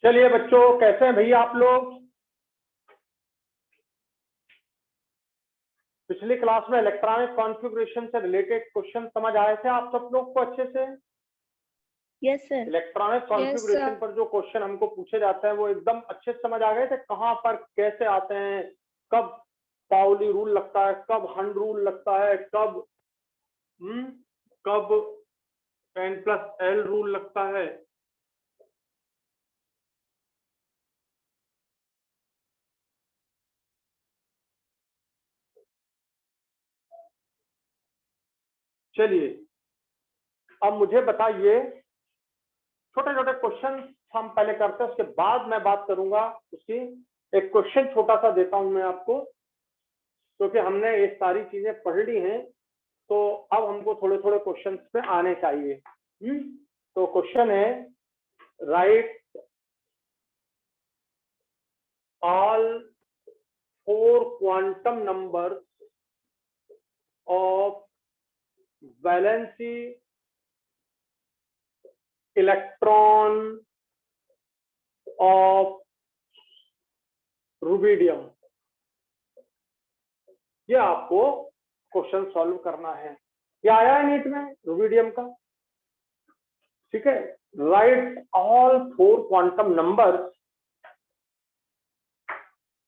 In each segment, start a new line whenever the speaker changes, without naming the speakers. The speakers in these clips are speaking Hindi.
चलिए बच्चों, कैसे हैं भैया आप लोग? पिछली क्लास में इलेक्ट्रॉनिक कॉन्फ़िगरेशन से रिलेटेड क्वेश्चन समझ आए थे आप सब लोग को अच्छे से?
Yes sir.
इलेक्ट्रॉनिक कॉन्फ़िगरेशन पर जो क्वेश्चन हमको पूछे जाते हैं वो एकदम अच्छे से समझ आ गए थे? कहाँ पर कैसे आते हैं, कब पाउली रूल लगता है, कब हंड रूल लगता है, कब कब n+l रूल लगता है। चलिए अब मुझे बताइए, छोटे छोटे क्वेश्चन हम पहले करते हैं, उसके बाद मैं बात करूंगा उसकी। एक क्वेश्चन छोटा सा देता हूं मैं आपको, क्योंकि हमने ये सारी चीजें पढ़ ली हैं, तो अब हमको थोड़े थोड़े क्वेश्चन पे आने चाहिए। तो क्वेश्चन है, right all 4 quantum numbers of valency electron of rubidium. ये आपको क्वेश्चन सॉल्व करना है। क्या आया है नीट में रुबिडियम का? ठीक है, right all 4 quantum numbers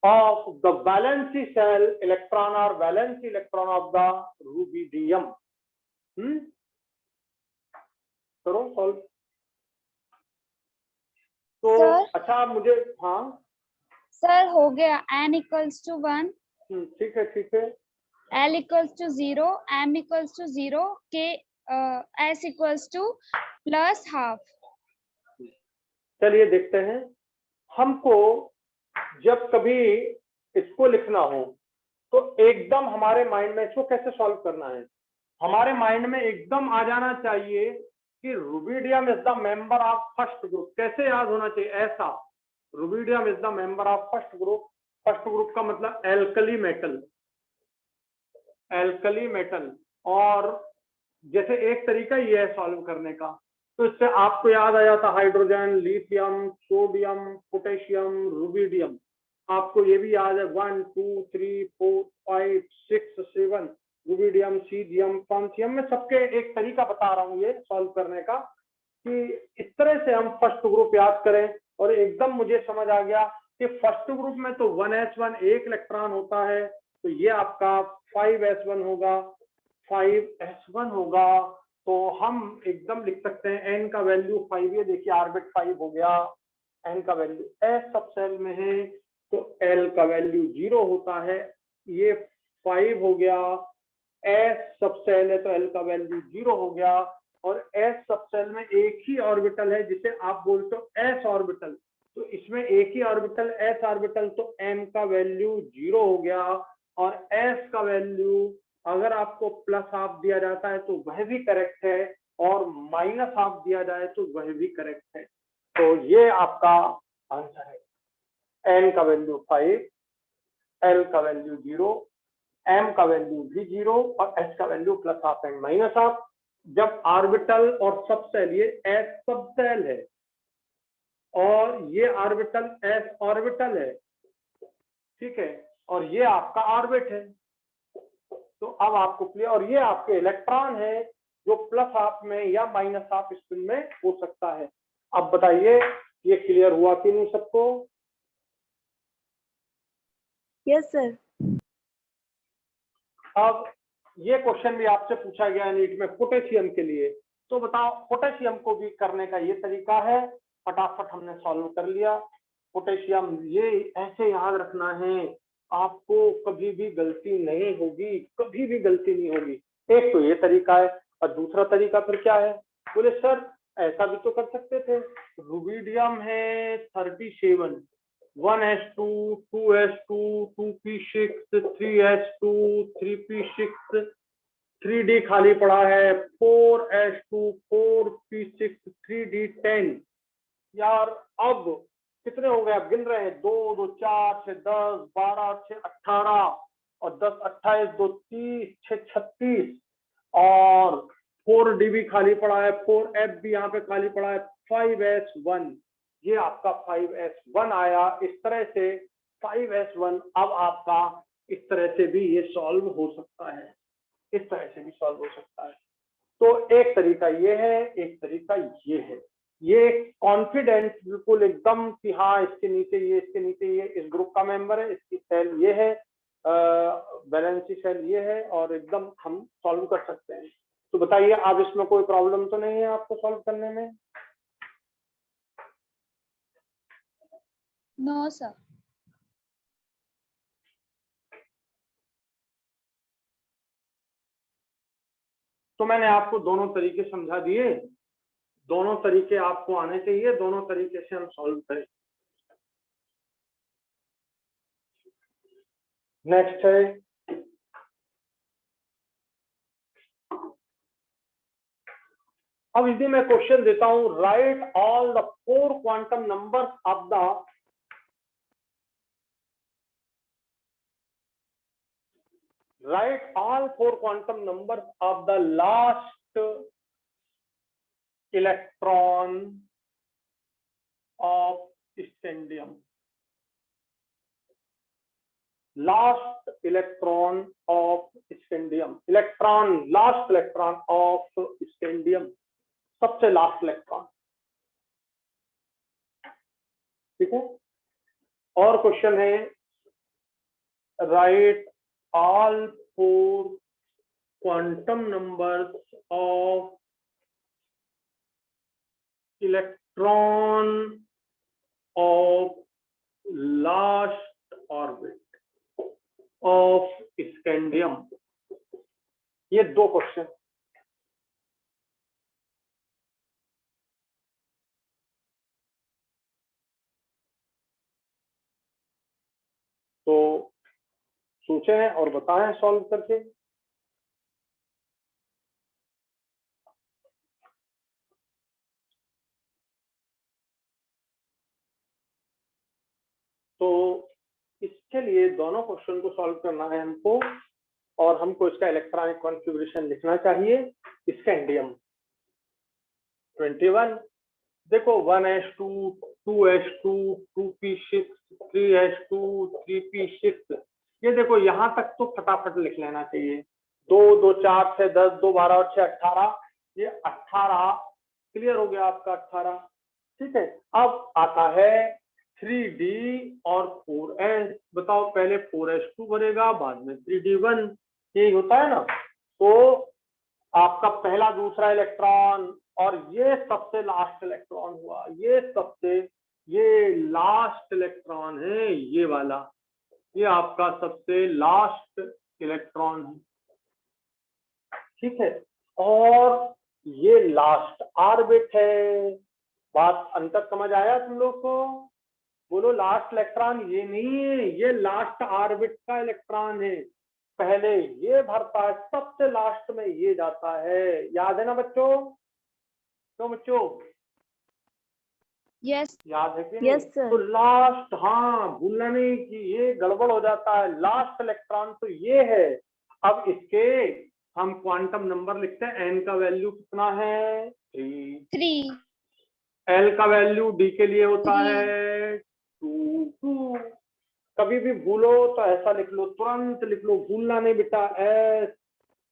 of the valency cell electron or valence electron of the rubidium। करो सॉल्व। तो अच्छा मुझे, हाँ
सर हो गया। n इक्वल्स टू 1,
ठीक है ठीक है,
l equals to 0, m equals to 0, k s equals to plus half.
चलिए देखते हैं। हमको जब कभी इसको लिखना हो तो एकदम हमारे माइंड में इसको कैसे सॉल्व करना है, हमारे माइंड में एकदम आ जाना चाहिए कि rubidium is the member of first group. कैसे याद होना चाहिए? ऐसा, rubidium is the member of first group. First group का मतलब एल्कली मेटल, एल्कली मेटल। और जैसे एक तरीका ये है सॉल्व करने का, तो इससे आपको याद आ जाता hydrogen, lithium, sodium, potassium, rubidium. आपको ये भी याद है 1 2 3 4 5 6 7 रुबिडियम, सीजियम, फ्रांसियम। में सबके एक तरीका बता रहा हूँ ये सॉल्व करने का, कि इस तरह से हम फर्स्ट ग्रुप याद करें। और एकदम मुझे समझ आ गया कि फर्स्ट ग्रुप में तो 1s1 एक इलेक्ट्रॉन होता है, तो ये आपका 5s1 होगा, 5s1 होगा। तो हम एकदम लिख सकते हैं n का वैल्यू 5। ये देखिए ऑर्बिट 5 हो गया, n का वैल्यू s सब सेल में है तो l का वैल्यू 0 होता है। ये 5 हो गया, s सब सेल है तो l का वैल्यू 0 हो गया। और s सब सेल में एक ही ऑर्बिटल है जिसे आप बोलते हो s ऑर्बिटल, तो इसमें एक ही ऑर्बिटल s ऑर्बिटल, तो m का वैल्यू 0 हो गया। और s का वैल्यू अगर आपको प्लस हाफ दिया जाता है तो वह भी करेक्ट है, और माइनस हाफ दिया जाए तो वह भी करेक्ट है। तो ये आपका आंसर है। n का वैल्यू 5, l का वैल्यू 0, m का वैल्यू भी 0 और s का value plus half and minus half. जब ऑर्बिटल और सब सेल, ये s सब सेल है और ये ऑर्बिटल s ऑर्बिटल है, ठीक है, और ये आपका ऑर्बिट है। तो अब आपको क्लियर, और ये आपके इलेक्ट्रॉन है जो प्लस हाफ में या माइनस हाफ स्पिन में हो सकता है। अब बताइए ये क्लियर हुआ कि नहीं सबको?
Yes sir.
अब ये क्वेश्चन भी आपसे पूछा गया नीट में पोटेशियम के लिए, तो बताओ पोटेशियम को भी करने का ये तरीका है। फटाफट हमने सॉल्व कर लिया। पोटेशियम ये ऐसे याद रखना है, आपको कभी भी गलती नहीं होगी, कभी भी गलती नहीं होगी। एक तो ये तरीका है, और दूसरा तरीका फिर क्या है? बोले सर ऐसा भी तो कर सकते थे, रुबिडियम है 37, 1s2, 2s2, 2p6, 3s2, 3p6, 3d खाली पड़ा है, 4s2, 4p6, 3d10। यार अब कितने हो गए? अब गिन रहे हैं, 2 2 4 6 10 12 6 18 और 10 28 2 30 6 36 और 4d भी खाली पड़ा है, 4f भी यहाँ पे खाली पड़ा है, 5s1 ये आपका 5s1 आया। इस तरह से 5s1 अब आपका इस तरह से भी ये सॉल्व हो सकता है, इस तरह से भी सॉल्व हो सकता है। तो एक तरीका ये है, एक तरीका ये है। ये कॉन्फिडेंट बिल्कुल एकदम कि हाँ इसके नीचे ये, इसके नीचे ये इस ग्रुप का मेंबर है, इसकी सेल ये है, वैलेंसी सेल ये है, और एकदम हम सॉल्व कर सकते हैं। तो बताइए आप, इसमें कोई प्रॉब्लम तो नहीं है आपको सॉल्व करने में?
No sir.
तो मैंने आपको दोनों तरीके समझा दिए, दोनों तरीके आपको आने चाहिए, दोनों तरीके से हम सॉल्व करें। नेक्स्ट है, अब यदि मैं क्वेश्चन देता हूं, right all the 4 quantum numbers of the write all 4 quantum numbers of the last electron of scandium. Last electron of scandium. Electron, last electron of scandium. सबसे लास्ट इलेक्ट्रॉन, ठीक है। और क्वेश्चन है, right all 4 quantum numbers of electron of last orbit of scandium। ये 2 क्वेश्चन। तो सोचें और बताएं सॉल्व करके। तो इसके लिए दोनों क्वेश्चन को सॉल्व करना है हमको, और हमको इसका इलेक्ट्रॉनिक कॉन्फ़िगरेशन लिखना चाहिए। स्कैंडियम 21, देखो 1s2 2s2 2p6 3s2 3p6, ये देखो यहाँ तक तो फटाफट लिख लेना चाहिए। 2 2 4 6 10, 2 12 और 6 18, ये 18 क्लियर हो गया आपका 18, ठीक है। अब आता है 3d और 4s, बताओ पहले 4s2 बनेगा बाद में 3d1, यही होता है ना। तो आपका पहला दूसरा इलेक्ट्रॉन, और ये सबसे लास्ट इलेक्ट्रॉन हुआ, ये लास्ट इलेक्ट्रॉन है, ये वाला, ये आपका सबसे लास्ट इलेक्ट्रॉन है, ठीक है। और ये लास्ट ऑर्बिट है। बात अंतर समझ आया तुम लोग को? बोलो लास्ट इलेक्ट्रॉन ये नहीं है, ये लास्ट ऑर्बिट का इलेक्ट्रॉन है। पहले ये भरता है, सबसे लास्ट में ये जाता है, याद है ना बच्चों? तो बच्चों
यस
याद है कि नहीं? तो लास्ट, हाँ भूलना नहीं कि ये गड़बड़ हो जाता है। लास्ट इलेक्ट्रॉन तो ये है। अब इसके हम क्वांटम नंबर लिखते हैं, एन का वैल्यू कितना है? 3। एल का वैल्यू डी के लिए होता है 2। कभी भी भूलो तो ऐसा लिख लो, तुरंत लिख लो, भूलना नहीं बेटा। एस,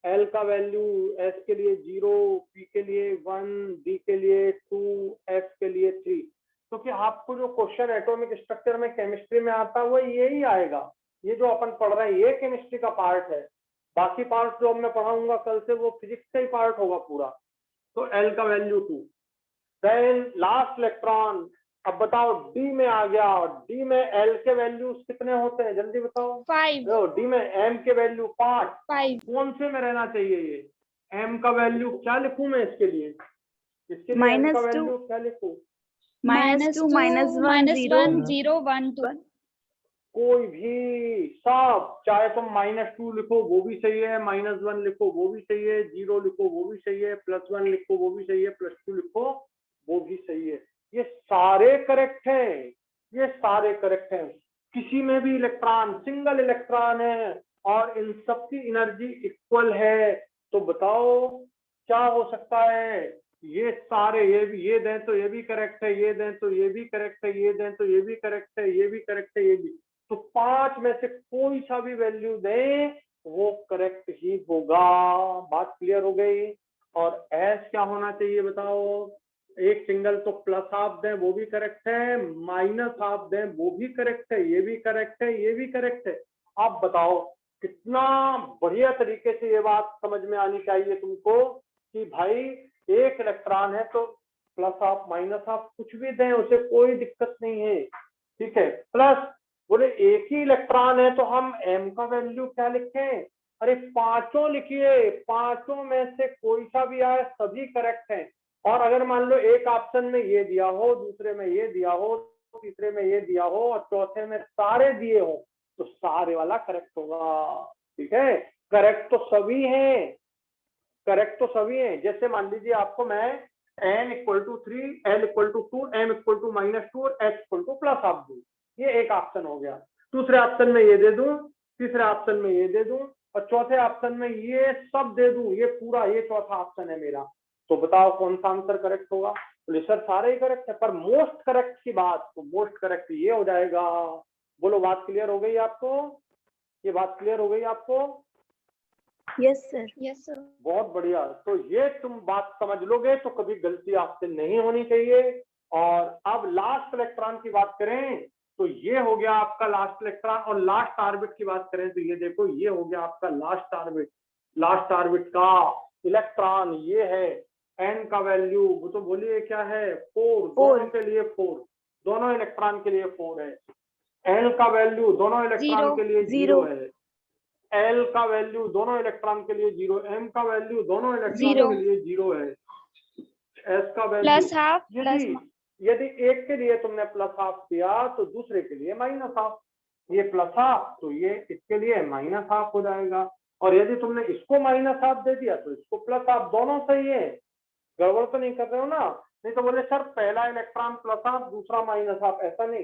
एल का वैल्यू एस के लिए 0, पी के लिए 1, डी के लिए 2, एफ के लिए 3। क्योंकि आपको जो क्वेश्चन एटॉमिक स्ट्रक्चर में केमिस्ट्री में आता है वो यही आएगा। ये जो अपन पढ़ रहे हैं ये केमिस्ट्री का पार्ट है, बाकी पार्ट जो मैं पढ़ाऊंगा कल से वो फिजिक्स का ही पार्ट होगा पूरा। तो एल का वैल्यू 2। देन लास्ट इलेक्ट्रॉन, अब बताओ डी में आ गया, और डी में एल के वैल्यूज कितने होते हैं जल्दी बताओ?
5।
डी में एम के वैल्यू 5।
5
कौन से में रहना चाहिए ये? एम का वैल्यू क्या लिखूं मैं इसके लिए? इसके लिए एम का वैल्यू क्या लिखूं?
-2 -1 0 1 2।
कोई भी, सब, चाहे तुम -2 लिखो वो भी सही है, -1 लिखो वो भी सही है, 0 लिखो वो भी सही है, +1 लिखो वो भी सही है, +2 लिखो वो भी सही है। ये सारे करेक्ट हैं, ये सारे करेक्ट हैं। किसी में भी इलेक्ट्रॉन सिंगल इलेक्ट्रॉन है और इन सबकी एनर्जी इक्वल है, तो बताओ क्या हो सकता है? ये सारे ये दें तो ये भी करेक्ट है, ये दें तो ये भी करेक्ट है, ये दें तो ये भी करेक्ट है, ये भी करेक्ट है, ये भी। तो 5 में से कोई सा भी वैल्यू दें वो करेक्ट ही होगा। बात क्लियर हो गई। और एस क्या होना चाहिए बताओ? एक सिंगल तो प्लस हाफ दें वो भी करेक्ट है, माइनस हाफ दें वो भी करेक्ट है, ये भी करेक्ट है, ये भी करेक्ट है। आप बताओ कितना बढ़िया तरीके से ये बात समझ में आनी चाहिए तुमको कि भाई एक इलेक्ट्रॉन है तो प्लस हाफ माइनस हाफ कुछ भी दें उसे कोई दिक्कत नहीं है, ठीक है। प्लस बोले एक ही इलेक्ट्रॉन है तो हम m का वैल्यू क्या लिखें? अरे पांचों लिखिए, पांचों में से कोई सा भी आए सभी करेक्ट है। और अगर मान लो एक ऑप्शन में ये दिया हो, दूसरे में ये दिया हो, तीसरे में ये दिया हो और चौथे में सारे दिए हो तो सारे वाला करेक्ट होगा, ठीक है। करेक्ट तो सभी हैं, करेक्ट तो सभी हैं। जैसे मान लीजिए आपको मैं n equal to 3, l equal to 2, m equal to -2 और h equal to plus half दूं, ये एक ऑप्शन हो गया। दूसरे ऑप्शन में ये दे दूं, तीसरे ऑप्शन में ये दे दूं और चौथे ऑप्शन में ये सब दे दूं, ये पूरा ये चौथा ऑप्शन है मेरा। तो बताओ कौन सा आंसर करेक्ट होगा? तो सर सारे ही करेक्ट है, पर मोस्ट करेक्ट की बात तो मोस्ट करेक्ट ये हो जाएगा। बोलो बात क्लियर हो गई आपको? ये बात क्लियर हो गई आपको?
Yes sir.
Yes sir.
बहुत बढ़िया। तो ये तुम बात समझ लोगे तो कभी गलती आपसे नहीं होनी चाहिए। और अब लास्ट इलेक्ट्रॉन की बात करें तो ये हो गया आपका लास्ट इलेक्ट्रॉन। और लास्ट ऑर्बिट की बात करें तो ये देखो ये हो गया आपका लास्ट ऑर्बिट। लास्ट ऑर्बिट का इलेक्ट्रॉन ये है, n का वैल्यू वो तो बोलिए क्या है? 4, दोनों के लिए 4, दोनों इलेक्ट्रॉन के लिए 4 है। l का वैल्यू दोनों इलेक्ट्रॉन के लिए 0 है, L का वैल्यू दोनों इलेक्ट्रॉन के लिए 0, M का वैल्यू दोनों इलेक्ट्रॉन के लिए 0 है, S का वैल्यू
प्लस हाफ प्लस
यदि एक के लिए तुमने प्लस हाफ दिया तो दूसरे के लिए माइनस हाफ। ये प्लस हाफ तो ये इसके लिए माइनस हाफ हो जाएगा। और यदि तुमने इसको माइनस हाफ दे दिया तो इसको प्लस हाफ, दोनों सही है। गड़बड़ तो नहीं कर रहे हो ना? नहीं तो बोले सर पहला इलेक्ट्रॉन प्लस हाफ दूसरा माइनस हाफ, ऐसा नहीं।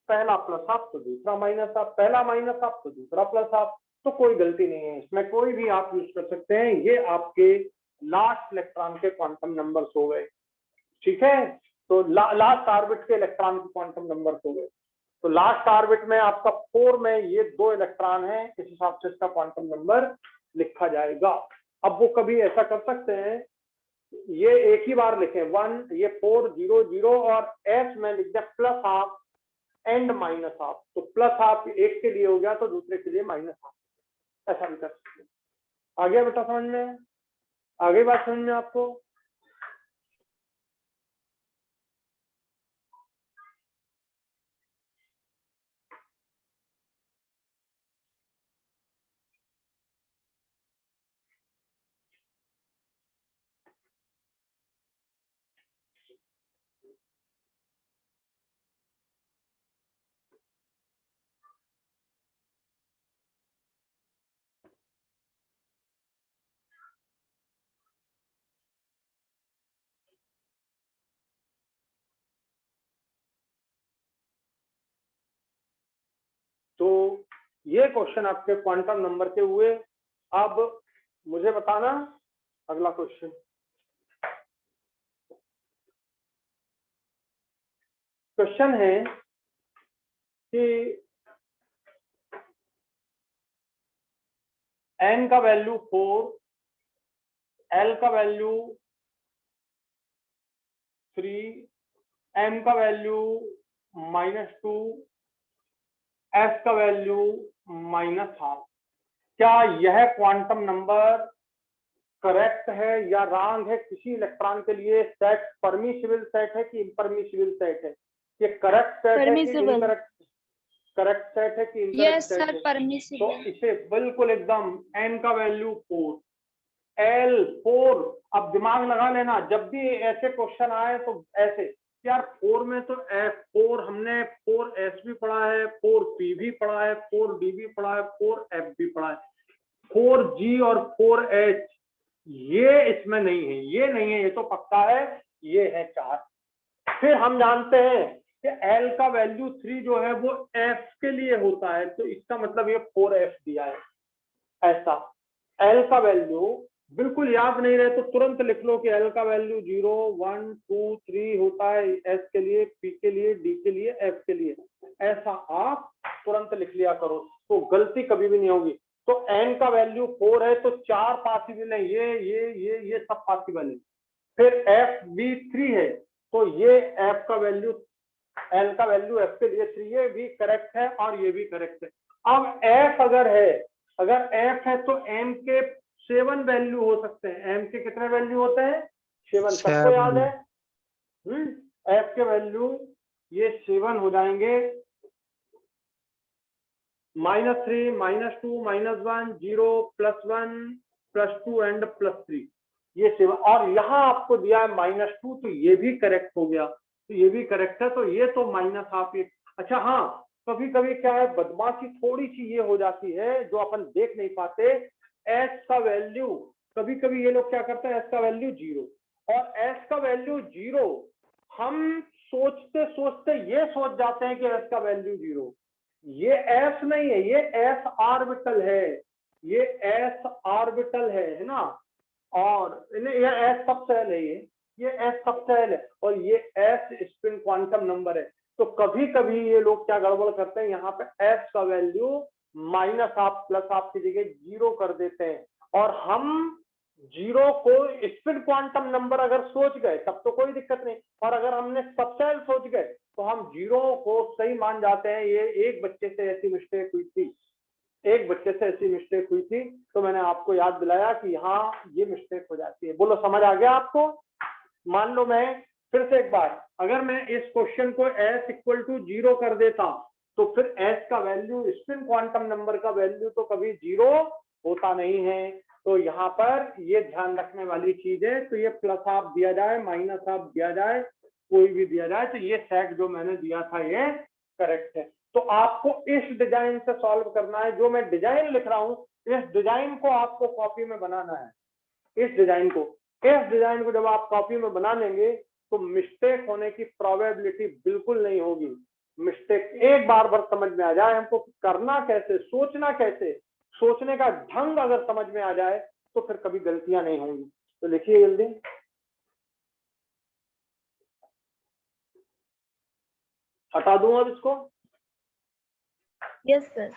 पहला प्लस हाफ तो दूसरा माइनस हाफ, पहला माइनस हाफ तो दूसरा प्लस हाफ। तो कोई गलती नहीं है इसमें, कोई भी आप यूज कर सकते हैं। ये आपके लास्ट इलेक्ट्रॉन के क्वांटम नंबर्स हो गए, ठीक है। तो लास्ट ऑर्बिट के इलेक्ट्रॉन के क्वांटम नंबर्स हो गए। तो लास्ट ऑर्बिट में आपका 4 में ये 2 इलेक्ट्रॉन है, इस हिसाब से इसका क्वांटम नंबर लिखा जाएगा। अब वो कभी ऐसा कर सकते हैं ये एक ही बार लिखें 1, ये 4 0 0 और s में लिख दिया plus half and minus half. तो प्लस हाफ एक के लिए हो गया तो दूसरे के लिए माइनस हाफ, ऐसा भी कर सकते हैं। आ गया बेटा समझ में? आ गई बात समझ में आपको? तो ये क्वेश्चन आपके क्वांटम नंबर के हुए। अब मुझे बताना अगला क्वेश्चन। क्वेश्चन है कि n का वैल्यू 4, l का वैल्यू 3, m का वैल्यू -2, s का वैल्यू -12। क्या यह क्वांटम नंबर करेक्ट है या रॉन्ग है? किसी इलेक्ट्रॉन के लिए सेट परमिसिबल सेट है कि इम्परमिसिबल सेट है? ये करेक्ट सेट है कि इनकरेक्ट? करेक्ट सेट है कि इनकरेक्ट
यस
सेट
सर
है?
परमिसिबल।
तो इसे बिल्कुल एकदम n का वैल्यू 4, l 4। अब दिमाग लगा लेना जब भी ऐसे क्वेश्चन आए तो ऐसे यार 4 में तो F4 हमने 4s भी पढ़ा है, 4p भी पढ़ा है, 4d भी पढ़ा है, 4f भी पढ़ा है, 4g और 4h ये इसमें नहीं है, ये नहीं है, ये तो पक्का है, ये है 4। फिर हम जानते हैं कि L का वैल्यू 3 जो है वो F के लिए होता है, तो इसका मतलब ये 4F दिया है ऐसा। L का वैल्यू बिल्कुल याद नहीं रहे तो तुरंत लिख लो कि एल का वैल्यू 0, 1, 2, 3 होता है एस के लिए, पी के लिए, डी के लिए, एफ के लिए। ऐसा आप तुरंत लिख लिया करो तो गलती कभी भी नहीं होगी। तो एन का वैल्यू 4 है तो 4 पॉसिबल है, ये सब पॉसिबल है। फिर एफ बी 3 है तो ये एफ का वैल्यू, एल का वैल्यू एफ के लिए 3, ये भी करेक्ट है और ये भी करेक्ट है। अब एफ अगर है, अगर एफ है तो एम के 7 वैल्यू हो सकते हैं। एम के कितने वैल्यू होते हैं? 7। सबको याद है? एफ के वैल्यू ये 7 हो जाएंगे, -3, -2, -1, 0, +1, +2 एंड +3, ये 7। और यहाँ आपको दिया है -2 तो ये भी करेक्ट हो गया, तो ये भी करेक्ट है। तो ये तो माइनस आप ये, अच्छा हाँ, कभी कभी क्या है, बदमाशी थोड़ी सी ये हो जाती है जो अपन देख नहीं पाते। एस का वैल्यू, कभी कभी ये लोग क्या करते हैं, एस का वैल्यू 0, और एस का वैल्यू 0 हम सोचते सोचते ये सोच जाते हैं कि एस का वैल्यू 0। ये एस नहीं है, ये एस ऑर्बिटल है, ये एस ऑर्बिटल है ना, और ये एस सबसेल है, ये एस सबसेल है, और ये एस स्पिन क्वांटम नंबर है। तो कभी कभी ये लोग क्या गड़बड़ करते हैं, यहाँ पे एस का वैल्यू माइनस आप प्लस आप की जगह 0 कर देते हैं, और हम 0 को स्पिन क्वांटम नंबर अगर सोच गए तब तो कोई दिक्कत नहीं, और अगर हमने सबसेल सोच गए तो हम 0 को सही मान जाते हैं। ये एक बच्चे से ऐसी मिस्टेक हुई थी, एक बच्चे से ऐसी मिस्टेक हुई थी, तो मैंने आपको याद दिलाया कि हाँ ये मिस्टेक हो जाती है। बोलो समझ आ गया आपको? मान लो मैं फिर से एक बार, अगर मैं इस क्वेश्चन को s = 0 कर देता तो फिर s का वैल्यू, स्पिन क्वांटम नंबर का वैल्यू तो कभी 0 होता नहीं है। तो यहाँ पर ये ध्यान रखने वाली चीज है। तो ये प्लस हाफ दिया जाए, माइनस हाफ दिया जाए, कोई भी दिया जाए, तो ये सेट जो मैंने दिया था ये करेक्ट है। तो आपको इस डिजाइन से सॉल्व करना है, जो मैं डिजाइन लिख रहा हूँ इस डिजाइन को आपको कॉपी में बनाना है। इस डिजाइन को जब आप कॉपी में बना लेंगे तो मिस्टेक होने की प्रोबेबिलिटी बिल्कुल नहीं होगी। मिस्टेक एक बार समझ में आ जाए हमको करना कैसे, सोचना कैसे, सोचने का ढंग अगर समझ में आ जाए तो फिर कभी गलतियां नहीं होंगी। तो लिखिए जल्दी, हटा दूं अब इसको।
Yes, sir.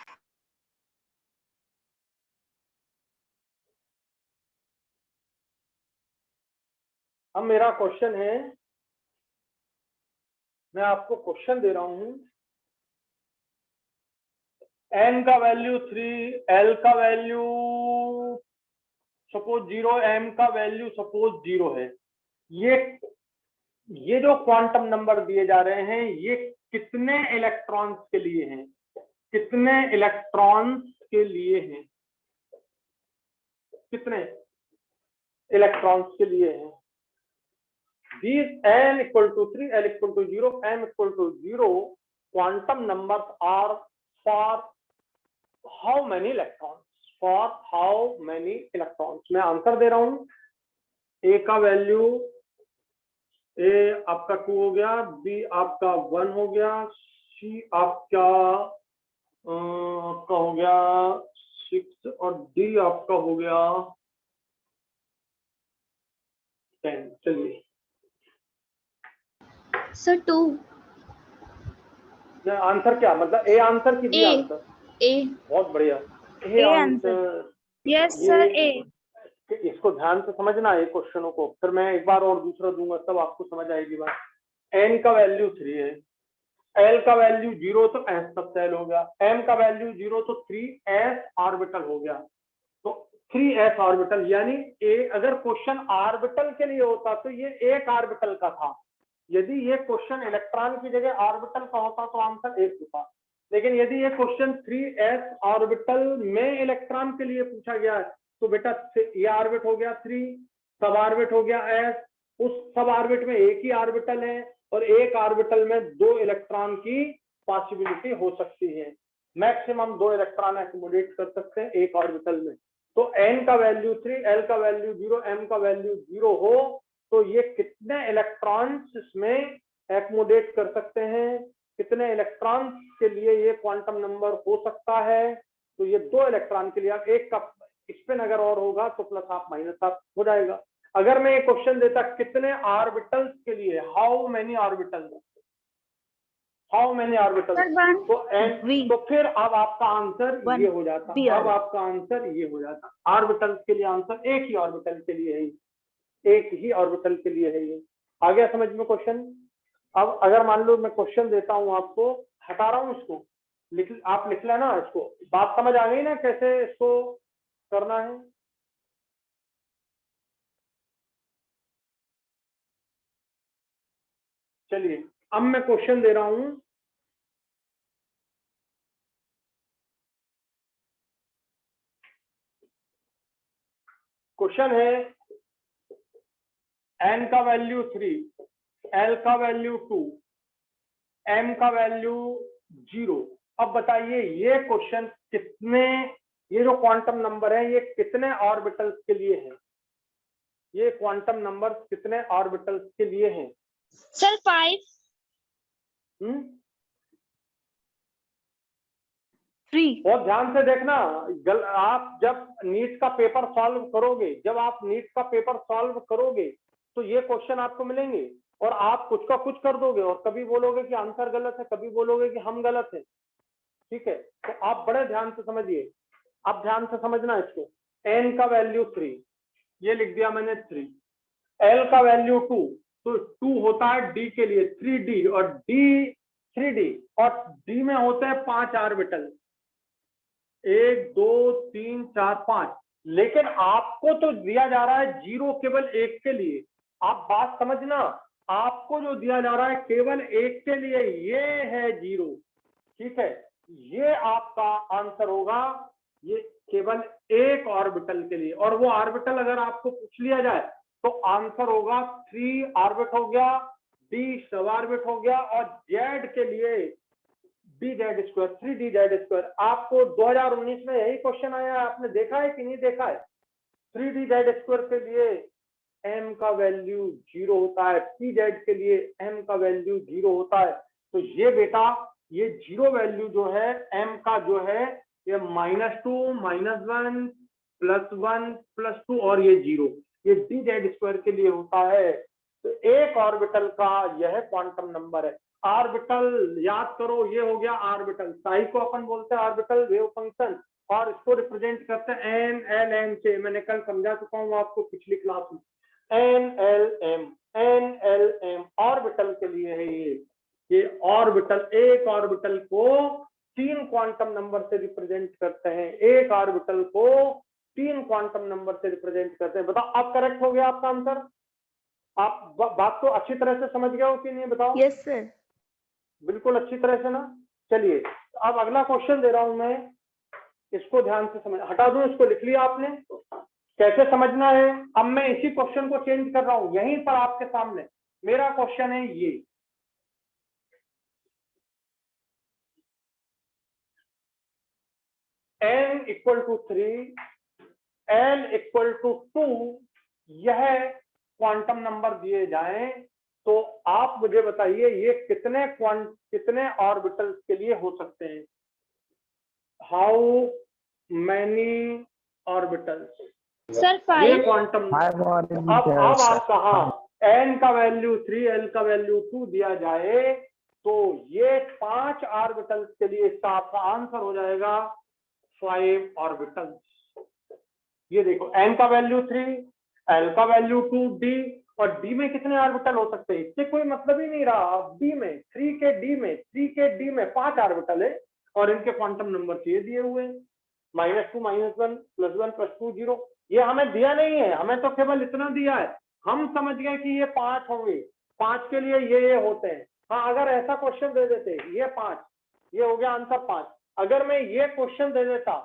अब मेरा क्वेश्चन है, मैं आपको क्वेश्चन दे रहा हूं, n का वैल्यू 3, l का वैल्यू सपोज 0, m का वैल्यू सपोज 0 है। ये जो क्वांटम नंबर दिए जा रहे हैं ये कितने इलेक्ट्रॉन्स के लिए हैं? कितने इलेक्ट्रॉन्स के लिए हैं? कितने इलेक्ट्रॉन्स के लिए हैं? These n = 3, l = 0, m = 0 quantum numbers are for how many electrons? For how many electrons? मैं आंसर दे रहा हूं। a का वैल्यू, a आपका 2 हो गया, b आपका 1 हो गया, c आपका हो गया 6, और d आपका हो गया 10। चलिए
सर 2।
आंसर क्या मतलब, ए आंसर की बी
A.
आंसर?
A.
बहुत बढ़िया, ए
A
answer.
Yes, sir. A.
इसको ध्यान से समझना है क्वेश्चनों को, फिर मैं एक बार और दूसरा दूंगा तब आपको समझ आएगी बात। n का वैल्यू 3 है, l का वैल्यू 0 तो s सबसेल हो गया, m का वैल्यू 0 तो 3s ऑर्बिटल हो गया। तो 3s ऑर्बिटल यानी a, अगर क्वेश्चन ऑर्बिटल के लिए होता तो ये एक ऑर्बिटल का था। यदि ये क्वेश्चन इलेक्ट्रॉन की जगह ऑर्बिटल का होता तो आंसर 1 होता। लेकिन यदि ये क्वेश्चन 3s ऑर्बिटल में इलेक्ट्रॉन के लिए पूछा गया है तो बेटा ये ऑर्बिट हो गया 3, सब ऑर्बिट हो गया s, उस सब ऑर्बिट में एक ही ऑर्बिटल है और एक ऑर्बिटल में 2 इलेक्ट्रॉन की पॉसिबिलिटी हो सकती है। मैक्सिमम 2 इलेक्ट्रॉन एक्समोडेट कर सकते हैं एक ऑर्बिटल में। तो n का वैल्यू 3, l का वैल्यू 0, m का वैल्यू 0 हो तो ये कितने इलेक्ट्रॉन्स इसमें एक्मोडेट कर सकते हैं, कितने इलेक्ट्रॉन्स के लिए ये क्वांटम नंबर हो सकता है? तो ये 2 इलेक्ट्रॉन के लिए, एक का इस पे अगर और होगा तो प्लस हाफ माइनस हाफ हो जाएगा। अगर मैं ये क्वेश्चन देता कितने ऑर्बिटल्स के लिए, how many orbitals, how many orbitals,
sir one.
तो एन,
V.
तो फिर अब आपका आंसर
One.
ये हो जाता,
B
अब
R.
आपका आंसर ये हो जाता। ऑर्बिटल्स के लिए आंसर एक ही ऑर्बिटल के लिए है, एक ही ऑर्बिटल के लिए है ये। आ गया समझ में क्वेश्चन? अब अगर मान लो मैं क्वेश्चन देता हूं आपको, हटा रहा हूं इसको, आप लिख लेना इसको, बात समझ आ गई ना कैसे इसको करना है? चलिए अब मैं क्वेश्चन दे रहा हूं, क्वेश्चन है n का वैल्यू 3, l का वैल्यू 2, m का वैल्यू 0। अब बताइए ये क्वेश्चन कितने, ये जो क्वांटम नंबर है ये कितने ऑर्बिटल्स के लिए है? ये क्वांटम नंबर कितने ऑर्बिटल्स के लिए हैं?
सर 5।
3.
बहुत ध्यान से देखना। आप जब नीट का पेपर सॉल्व करोगे, जब आप नीट का पेपर सॉल्व करोगे तो ये क्वेश्चन आपको मिलेंगे और आप कुछ का कुछ कर दोगे और कभी बोलोगे कि आंसर गलत है, कभी बोलोगे कि हम गलत है। ठीक है, तो आप बड़े ध्यान से समझिए, आप ध्यान से समझना इसको। n का वैल्यू 3, ये लिख दिया मैंने 3, l का वैल्यू 2, तो 2 होता है d के लिए, 3d, और d 3d, और d में होते हैं 5 ऑर्बिटल, 1 2 3 4 5। लेकिन आपको तो दिया जा रहा है 0 केवल एक के लिए। आप बात समझना, आपको जो दिया जा रहा है केवल एक के लिए, ये है 0। ठीक है, ये आपका आंसर होगा, ये केवल एक ऑर्बिटल के लिए। और वो ऑर्बिटल अगर आपको पूछ लिया जाए तो आंसर होगा 3 ऑर्बिट हो गया, d सब ऑर्बिट हो गया, और z के लिए d(z²), 3d(z²). आपको 2019 में यही क्वेश्चन आया है, आपने देखा है कि नहीं देखा है? 3d(z²) के लिए m का वैल्यू 0 होता है, pz के लिए m का वैल्यू 0 होता है। तो ये बेटा ये 0 वैल्यू जो है m का जो है ये -2 -1 +1 +2 और ये 0, ये d(z²) के लिए होता है। तो एक ऑर्बिटल का यह क्वांटम नंबर है। ऑर्बिटल याद करो, ये हो गया ऑर्बिटल, साई को अपन बोलते हैं ऑर्बिटल वेव फंक्शन, और इसको रिप्रेजेंट करते हैं n l m से। मैंने कल समझा चुका हूँ आपको पिछली क्लास में, n l m ऑर्बिटल के लिए है ये ऑर्बिटल। एक ऑर्बिटल को 3 क्वांटम नंबर से रिप्रेजेंट करते हैं, एक ऑर्बिटल को 3 क्वांटम नंबर से रिप्रेजेंट करते हैं। बताओ अब करेक्ट हो गया आपका आंसर? आप बात को अच्छी तरह से समझ गए हो कि नहीं बताओ?
Yes, sir.
बिल्कुल अच्छी तरह से ना। चलिए अब अगला क्वेश्चन दे रहा हूं मैं, इसको ध्यान से समझ, हटा दूं इसको, लिख लिया आपने कैसे समझना है? अब मैं इसी क्वेश्चन को चेंज कर रहा हूं यहीं पर आपके सामने। मेरा क्वेश्चन है ये, n = 3, l = 2, यह क्वांटम नंबर दिए जाएं तो आप मुझे बताइए ये कितने ऑर्बिटल्स के लिए हो सकते हैं? How many orbitals?
सर
ये
5।
क्वांटम। अब आप कहा n का वैल्यू 3, l का वैल्यू 2 दिया जाए तो ये 5 ऑर्बिटल्स के लिए इसका आपका आंसर हो जाएगा 5 ऑर्बिटल्स। ये देखो n का वैल्यू 3, l का वैल्यू 2, d, और d में कितने ऑर्बिटल हो सकते हैं? इससे कोई मतलब ही नहीं रहा। अब d में 3 के d में 5 ऑर्बिटल है और इनके क्वांटम नंबर ये दिए हुए हैं, -2 -1 +1 +2 0। ये हमें दिया नहीं है, हमें तो केवल इतना दिया है, हम समझ गए कि ये 5 होंगे, 5 के लिए ये होते हैं। हाँ, अगर ऐसा क्वेश्चन दे देते ये 5, ये हो गया आंसर 5। अगर मैं ये क्वेश्चन दे देता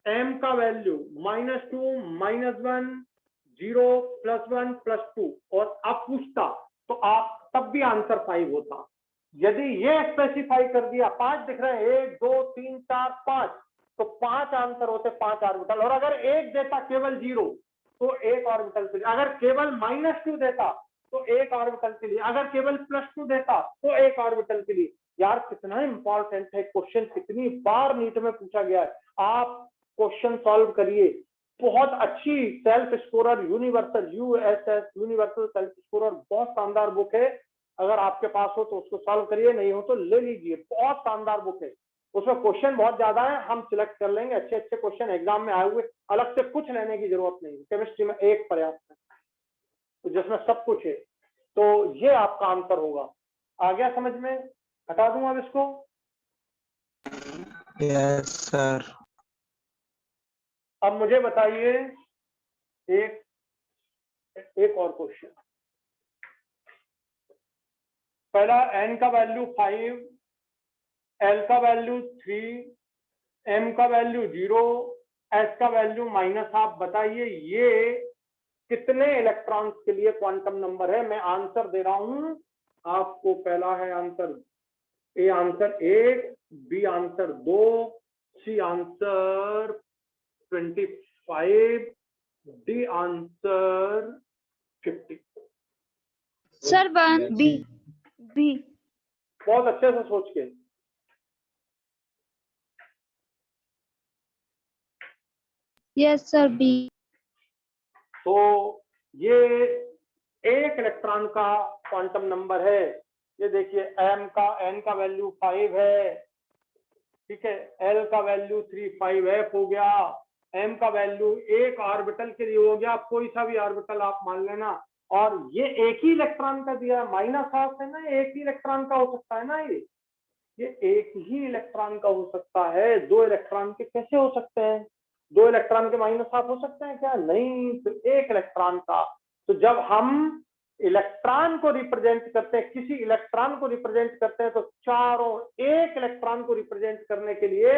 m का वैल्यू -2 -1 0 +1 +2 और अब पूछता तो आप तब भी आंसर 5 होता। यदि ये स्पेसिफाई कर दिया 5 दिख रहे हैं, 1 2 3 4 5, तो 5 आंसर होते, 5 ऑर्बिटल। और अगर एक देता केवल 0 तो एक ऑर्बिटल के लिए, अगर केवल -2 देता तो एक ऑर्बिटल के लिए, अगर केवल +2 देता तो एक ऑर्बिटल के लिए। यार कितना इंपॉर्टेंट है क्वेश्चन, कितनी बार नीट में पूछा गया है। आप क्वेश्चन सॉल्व करिए। बहुत अच्छी self scorer universal USS universal self scorer बहुत शानदार बुक है। अगर आपके पास हो तो उसको सॉल्व करिए, नहीं हो तो ले लीजिए। बहुत शानदार बुक है, उसमें क्वेश्चन बहुत ज्यादा है, हम सिलेक्ट कर लेंगे अच्छे अच्छे क्वेश्चन एग्जाम में आए हुए। अलग से कुछ लेने की जरूरत नहीं, केमिस्ट्री में एक पर्याप्त है तो जिसमें सब कुछ है। तो ये आपका आंसर होगा। आ गया समझ में? हटा दूं अब इसको?
Yes sir.
अब मुझे बताइए एक और क्वेश्चन। पहला, n का वैल्यू 5, l का वैल्यू 3, m का वैल्यू 0, s का वैल्यू -1/2। बताइए ये कितने इलेक्ट्रॉन्स के लिए क्वांटम नंबर है? मैं आंसर दे रहा हूं आपको। पहला है answer A, answer 1, B answer 2, C answer 25, D answer 50।
Sir 1।
B. B.
बहुत अच्छे से सोच के।
Yes sir, B.
तो ये एक इलेक्ट्रॉन का क्वांटम नंबर है। ये देखिए n का वैल्यू 5 है, ठीक है, l का वैल्यू 3 5f हो गया, m का वैल्यू एक ऑर्बिटल के लिए हो गया, कोई सा भी ऑर्बिटल आप मान लेना। और ये एक ही इलेक्ट्रॉन का दिया, -1/2 है ना, एक ही इलेक्ट्रॉन का हो सकता है ना। ये एक ही इलेक्ट्रॉन का हो सकता है, दो इलेक्ट्रॉन के कैसे हो सकते हैं? दो इलेक्ट्रॉन के -1/2 हो सकते हैं क्या? नहीं, तो एक इलेक्ट्रॉन का। तो जब हम इलेक्ट्रॉन को रिप्रेजेंट करते हैं, किसी इलेक्ट्रॉन को रिप्रेजेंट करते हैं, तो चारों एक इलेक्ट्रॉन को रिप्रेजेंट करने के लिए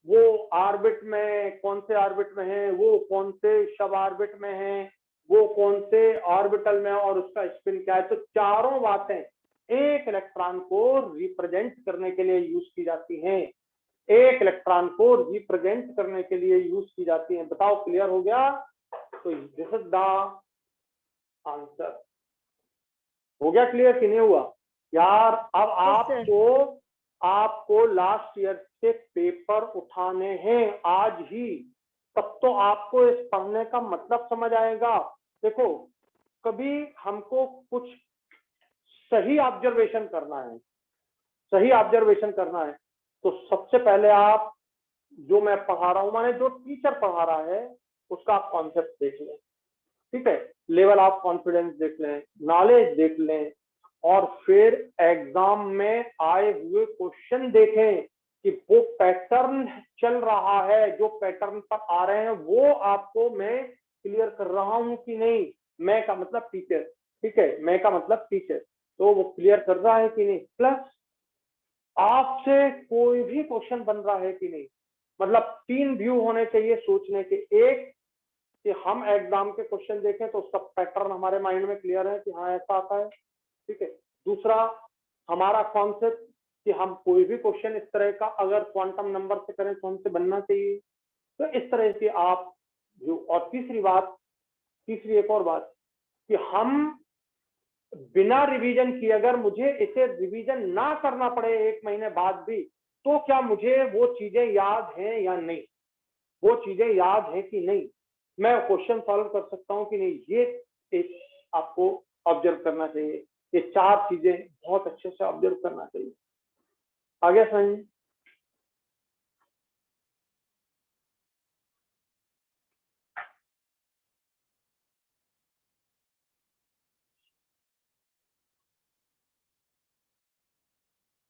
वो ऑर्बिट में कौन से ऑर्बिट में है, वो कौन से सब ऑर्बिट में है, वो कौन से ऑर्बिटल में, और उसका स्पिन क्या है। तो चारों बातें एक इलेक्ट्रॉन को रिप्रेजेंट करने के लिए यूज की जाती हैं, एक इलेक्ट्रॉन को रिप्रेजेंट करने के लिए यूज की जाती हैं। बताओ, क्लियर हो गया? तो दिस इज द आंसर। हो गया क्लियर कि नहीं हुआ यार? अब आपको लास्ट ईयर से पेपर उठाने हैं आज ही, तब तो आपको इस पढ़ने का मतलब समझ आएगा। देखो, कभी हमको कुछ सही ऑब्जर्वेशन करना है, सही ऑब्जर्वेशन करना है, तो सबसे पहले आप जो मैं पढ़ा रहा हूं, माने जो टीचर पढ़ा रहा है, उसका आप कॉन्सेप्ट देख लें, ठीक है, लेवल ऑफ कॉन्फिडेंस देख लें, नॉलेज देख लें, और फिर एग्जाम में आए हुए क्वेश्चन देखें कि वो पैटर्न चल रहा है, जो पैटर्न पर आ रहे हैं वो आपको मैं क्लियर कर रहा हूं कि नहीं। मैं का मतलब टीचर, ठीक है, मैं का मतलब टीचर, तो वो क्लियर कर रहा है कि नहीं। प्लस आपसे कोई भी क्वेश्चन बन रहा है कि नहीं। मतलब 3 व्यू होने चाहिए सोचने के। एक कि हम एग्जाम के क्वेश्चन देखें तो उसका पैटर्न हमारे माइंड में क्लियर है कि हाँ ऐसा आता है, ठीक है। दूसरा, हमारा कॉन्सेप्ट कि हम कोई भी क्वेश्चन इस तरह का अगर क्वांटम नंबर से करें तो हमसे बनना चाहिए। तो इस तरह से आप जो, और तीसरी एक और बात कि हम बिना रिवीजन किए, अगर मुझे इसे रिवीजन ना करना पड़े 1 महीने बाद भी, तो क्या मुझे वो चीजें याद हैं या नहीं, वो चीजें याद हैं कि नहीं, मैं क्वेश्चन सॉल्व कर सकता हूं कि नहीं, ये एक आपको ऑब्जर्व करना चाहिए। ये 4 चीजें बहुत अच्छे से ऑब्जर्व करना चाहिए। आगे समझ।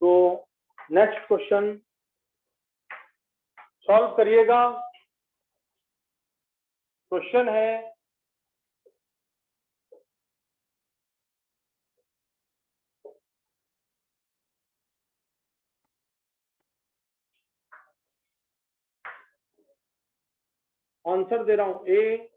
तो नेक्स्ट क्वेश्चन सॉल्व करिएगा। क्वेश्चन है, आंसर दे रहा हूं। ए,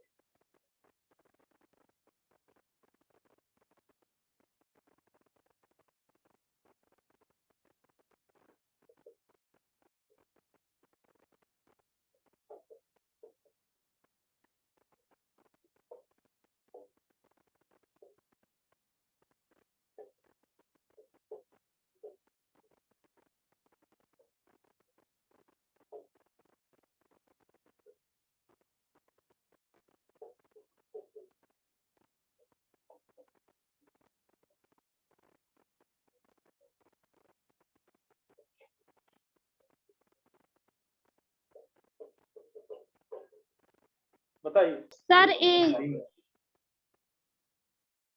बताइए।
सर ए।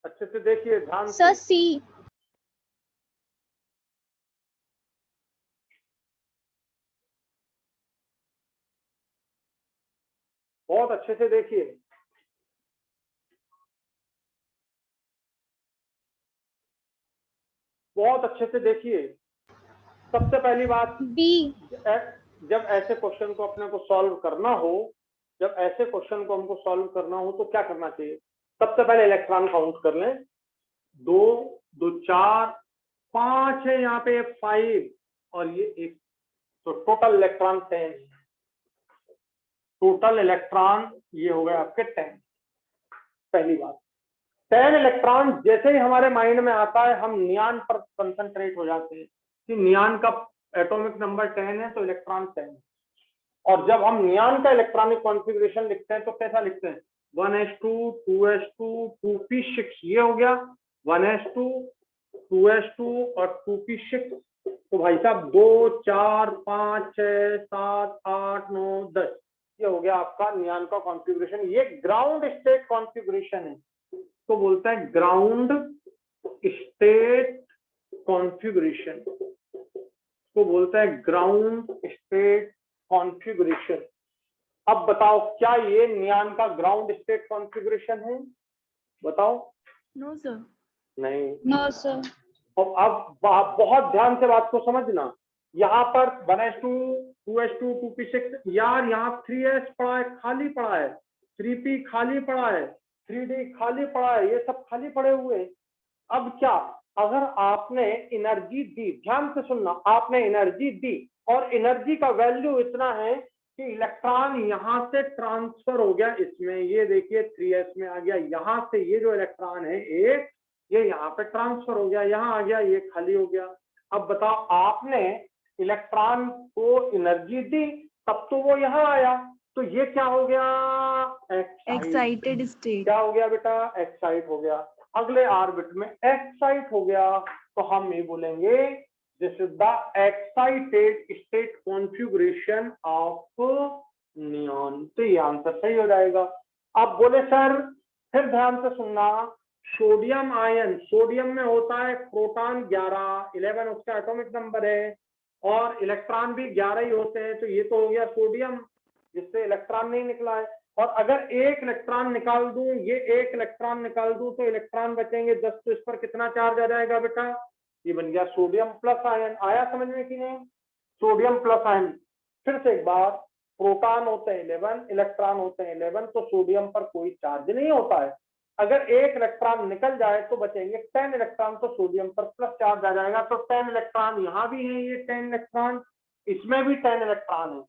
अच्छे से देखिए, ध्यान
सर
से।
सी।
बहुत अच्छे से देखिए। बहुत अच्छे से देखिए। सबसे पहली बात,
बी।
जब ऐसे क्वेश्चन को अपने को सॉल्व करना हो, जब ऐसे क्वेश्चन को हमको सॉल्व करना हो तो क्या करना चाहिए? सबसे पहले इलेक्ट्रॉन काउंट कर लें। 2 2 4 5 है, यहाँ पे 5 और ये 1, तो टोटल इलेक्ट्रॉन 10। टोटल इलेक्ट्रॉन ये हो गए आपके 10। पहली बात, 10 इलेक्ट्रॉन जैसे ही हमारे माइंड में आता है हम नियान पर कंसंट्रेट हो जाते हैं कि नियान का एटॉमिक नंबर 10 है तो इलेक्ट्रॉन 10। और जब हम नियान का इलेक्ट्रॉनिक कॉन्फ़िगरेशन लिखते हैं तो कैसा लिखते हैं? 1s2 2s2 2p6, ये हो गया 1s2 2s2 और 2p6। तो भाई साहब 2 4 5 6 7 8 9 10, ये हो गया आपका नियान का कॉन्फ़िगरेशन। ये ग्राउंड स्टेट कॉन्फ़िगरेशन है, तो बोलते हैं ग्राउंड स्टेट कॉन्फ़िगरेशन, तो बोलते हैं ग्राउंड स्टेट कॉन्फ़िगरेशन। अब बताओ क्या ये नियान का ग्राउंड स्टेट कॉन्फ़िगरेशन है? बताओ।
No, sir.
नहीं। No sir.
और अब बहुत ध्यान से बात को समझना। यहाँ पर 1s2 2s2 2p6, यार यहाँ 3s पड़ा है, खाली पड़ा है, 3p खाली पड़ा है, 3d खाली पड़ा है, ये सब खाली पड़े हुए। अब क्या, अगर आपने एनर्जी दी, ध्यान से सुनना, आपने एनर्जी दी और एनर्जी का वैल्यू इतना है कि इलेक्ट्रॉन यहां से ट्रांसफर हो गया इसमें, ये देखिए 3s में आ गया, यहां से ये जो इलेक्ट्रॉन है एक, ये यहाँ पे ट्रांसफर हो गया, यहाँ आ गया, ये खाली हो गया। अब बताओ, आपने इलेक्ट्रॉन को एनर्जी दी तब तो वो यहाँ आया, तो ये क्या हो गया?
Excited state.
क्या हो गया बेटा? एक्साइट हो गया। अगले ऑर्बिट में एक्साइट हो गया, तो हम ये बोलेंगे this is the excited state configuration of neon. तो ये आंसर सही हो जाएगा। अब बोले सर, फिर ध्यान से सुनना, सोडियम आयन, सोडियम में होता है प्रोटॉन 11 उसका एटॉमिक नंबर है, और इलेक्ट्रॉन भी 11 ही होते हैं, तो ये तो हो गया सोडियम जिससे इलेक्ट्रॉन नहीं निकला है। और अगर एक इलेक्ट्रॉन निकाल दूं, ये एक इलेक्ट्रॉन निकाल दूं तो इलेक्ट्रॉन बचेंगे 10, तो इस पर कितना चार्ज आ जाएगा बेटा? ये बन गया सोडियम प्लस आयन। आया समझ में कि नहीं? Sodium plus ion. फिर से एक बार, प्रोटॉन होते हैं 11, इलेक्ट्रॉन होते हैं 11, तो सोडियम पर कोई चार्ज नहीं होता है। अगर एक इलेक्ट्रॉन निकल जाए तो बचेंगे 10 इलेक्ट्रॉन, तो सोडियम पर प्लस चार्ज आ जाएगा। तो 10 इलेक्ट्रॉन यहाँ भी है, ये 10 इलेक्ट्रॉन, इसमें भी 10 इलेक्ट्रॉन है।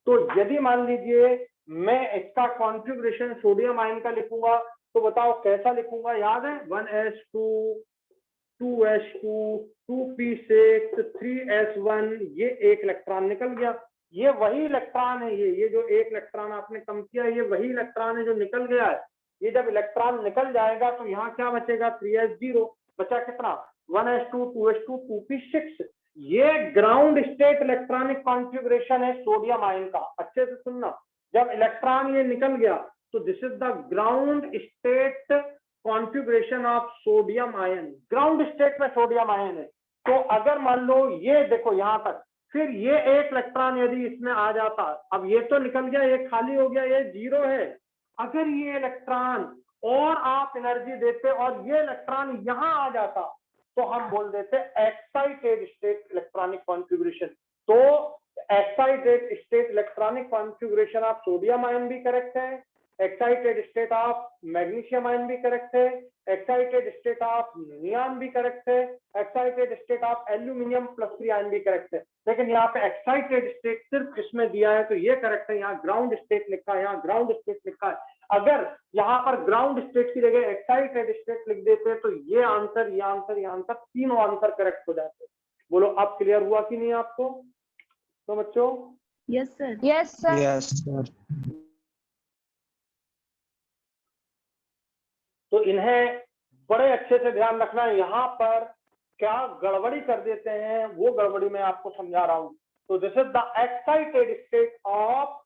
तो यदि मान लीजिए मैं इसका कॉन्फ़िगरेशन सोडियम आयन का लिखूंगा, तो बताओ कैसा लिखूंगा? याद है 1s2 2s2 2p6 3s1, ये एक इलेक्ट्रॉन निकल गया, ये वही इलेक्ट्रॉन है, ये जो एक इलेक्ट्रॉन आपने कम किया, ये वही इलेक्ट्रॉन है जो निकल गया है। ये जब इलेक्ट्रॉन निकल जाएगा तो यहाँ क्या बचेगा? 3s0 बचा, कितना? 1s2 2s2 2p6। ये ग्राउंड स्टेट इलेक्ट्रॉनिक कॉन्फ़िगरेशन है सोडियम आयन का। अच्छे से सुनना, जब इलेक्ट्रॉन ये निकल गया तो this is the ground state configuration of sodium ion. Ground state में सोडियम आयन है। तो अगर मान लो ये देखो यहां तक, फिर ये एक इलेक्ट्रॉन यदि इसमें आ जाता, अब ये तो निकल गया, ये खाली हो गया, ये 0 है। अगर ये इलेक्ट्रॉन और आप एनर्जी देते और ये इलेक्ट्रॉन यहां आ जाता, तो हम बोल देते एक्साइटेड स्टेट इलेक्ट्रॉनिक कॉन्फ़िगरेशन। तो excited state electronic configuration of sodium ion भी करेक्ट है, excited state of magnesium ion भी करेक्ट है, एक्साइटेड स्टेट ऑफ नियॉन भी करेक्ट है, excited state of aluminium +3 ion भी करेक्ट है। लेकिन यहाँ पे एक्साइटेड स्टेट सिर्फ इसमें दिया है तो ये करेक्ट है, यहाँ ग्राउंड स्टेट लिखा है, यहाँ ग्राउंड स्टेट लिखा है। अगर यहाँ पर ग्राउंड स्टेट की जगह एक्साइटेड स्टेट लिख देते तो ये आंसर, ये आंसर, ये आंसर, तीनों आंसर करेक्ट हो जाते। बोलो अब क्लियर हुआ कि नहीं आपको? तो बच्चों,
Yes, sir.
Yes sir.
Yes sir.
तो इन्हें बड़े अच्छे से ध्यान रखना है। यहाँ पर क्या गड़बड़ी कर देते हैं वो गड़बड़ी मैं आपको समझा रहा हूं। तो this is the excited state of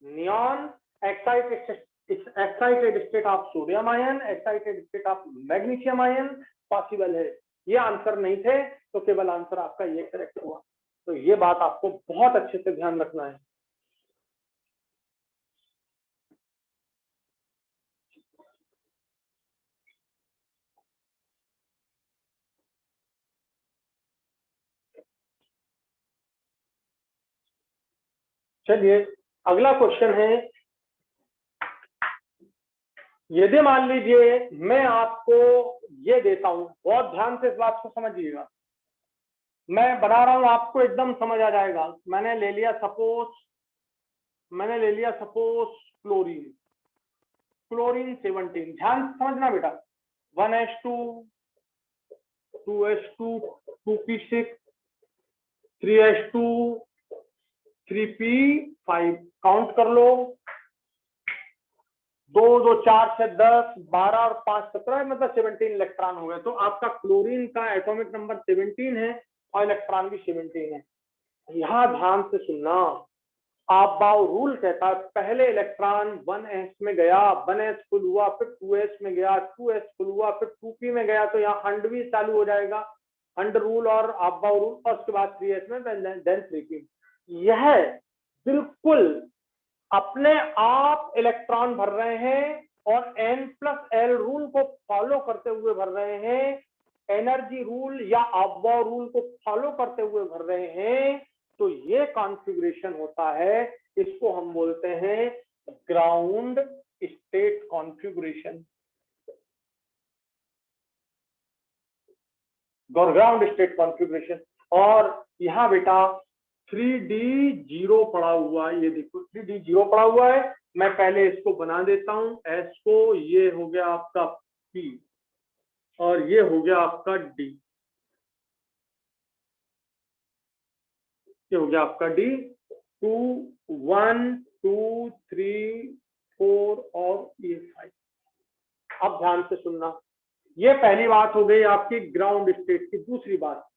neon, excited excited state of sodium ion, excited state of magnesium ion possible है। ये आंसर नहीं थे तो केवल आंसर आपका ये करेक्ट हुआ। तो ये बात आपको बहुत अच्छे से ध्यान रखना है। चलिए अगला क्वेश्चन है, यदि मान लीजिए मैं आपको ये देता हूं, बहुत ध्यान से इस बात को समझिएगा, मैं बना रहा हूं आपको एकदम समझ आ जाएगा। मैंने ले लिया सपोज क्लोरीन 17, ध्यान से समझना बेटा, 1s2 2s2 2p6 3s2 3p5, count कर लो, 2 2 4 6 10 12 और 5 17, मतलब 17 इलेक्ट्रॉन हो गए। तो आपका क्लोरीन का एटॉमिक नंबर 17 है और इलेक्ट्रॉन भी 17 है। यहां ध्यान से सुनना, आपबाउ रूल कहता है पहले इलेक्ट्रॉन 1s में गया, 1s फुल हुआ, फिर 2s में गया, 2s फुल हुआ, फिर 2p में गया, तो यहाँ हंड भी चालू हो जाएगा, हंड रूल और आपबाउ रूल, और उसके बाद 3s में, देन 3p। यह बिल्कुल अपने आप इलेक्ट्रॉन भर रहे हैं और n+l रूल को फॉलो करते हुए भर रहे हैं, एनर्जी रूल या आपबाउ रूल को फॉलो करते हुए भर रहे हैं। तो ये कॉन्फ़िगरेशन होता है, इसको हम बोलते हैं ground state configuration, ground state configuration. और यहाँ बेटा 3d0 पड़ा हुआ है, ये देखो 3d0 पड़ा हुआ है। मैं पहले इसको बना देता हूं, s को, ये हो गया आपका p और ये हो गया आपका d, ये हो गया आपका d, 2 1 2 3 4 और ये 5। अब ध्यान से सुनना, ये पहली बात हो गई आपकी ग्राउंड स्टेट की। दूसरी बात,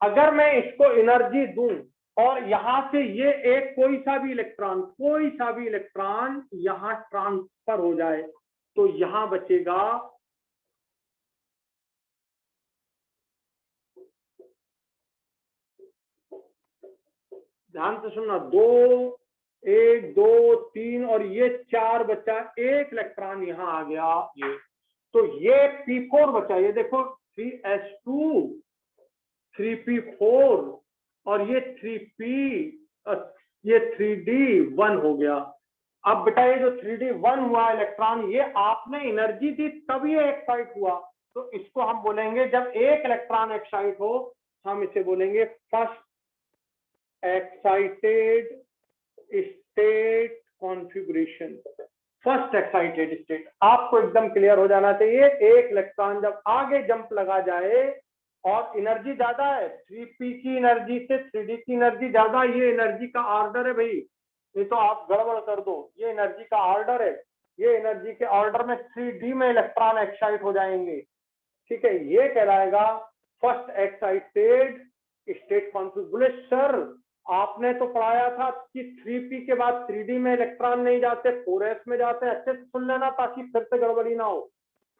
अगर मैं इसको एनर्जी दूं और यहां से ये एक कोई सा भी इलेक्ट्रॉन यहां ट्रांसफर हो जाए, तो यहां बचेगा ध्यान से सुनना, 2 1 2 3 और ये 4 बचा, एक इलेक्ट्रॉन यहां आ गया, ये तो ये p4 बचा, ये देखो 3s2 3p4 और ये 3p, ये 3d1 हो गया। अब बेटा ये जो 3d1 हुआ इलेक्ट्रॉन, ये आपने एनर्जी दी तब ये एक्साइट हुआ, तो इसको हम बोलेंगे, जब एक इलेक्ट्रॉन एक्साइट हो हम इसे बोलेंगे first excited state configuration. First excited state आपको एकदम क्लियर हो जाना चाहिए। एक इलेक्ट्रॉन जब आगे जंप लगा जाए और एनर्जी ज्यादा है, 3p की एनर्जी से 3d की एनर्जी ज्यादा, ये एनर्जी का ऑर्डर है भाई, नहीं तो आप गड़बड़ कर दो, ये एनर्जी का ऑर्डर है, ये एनर्जी के ऑर्डर में 3d में इलेक्ट्रॉन एक्साइट हो जाएंगे, ठीक है, ये कहलाएगा first excited state configuration. Sir आपने तो पढ़ाया था कि 3p के बाद 3d में इलेक्ट्रॉन नहीं जाते, 4s में जाते हैं। अच्छे से सुन लेना ताकि फिर से गड़बड़ी ना हो,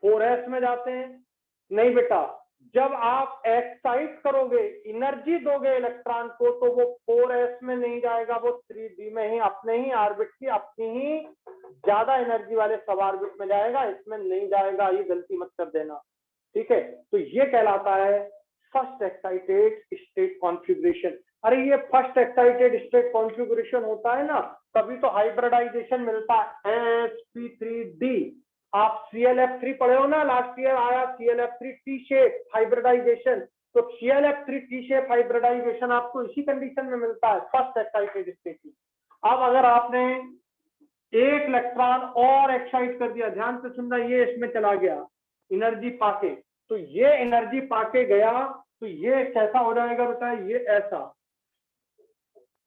4s में जाते हैं। नहीं बेटा, जब आप एक्साइट करोगे, एनर्जी दोगे इलेक्ट्रॉन को, तो वो 4s में नहीं जाएगा, वो 3d में ही अपने ही ऑर्बिट की अपनी ही ज्यादा एनर्जी वाले सब ऑर्बिट में जाएगा, इसमें नहीं जाएगा, ये गलती मत कर देना, ठीक है। तो ये कहलाता है फर्स्ट एक्साइटेड स्टेट कॉन्फ़िगरेशन। अरे ये फर्स्ट एक्साइटेड स्टेट कॉन्फ़िगरेशन होता है ना, तभी तो हाइब्रिडाइजेशन मिलता है, sp3d। आप ClF3 पढ़े हो ना, लास्ट ईयर आया ClF3 टी शेप हाइब्रिडाइजेशन, तो ClF3 टी शेप हाइब्रिडाइजेशन आपको इसी कंडीशन में मिलता है, फर्स्ट एक्साइटेड स्टेट की। अब अगर आपने एक इलेक्ट्रॉन और एक्साइट कर दिया, ध्यान से सुनना, ये इसमें चला गया एनर्जी पाके, तो ये एनर्जी पाके गया, तो ये कैसा हो जाएगा बेटा, ये ऐसा।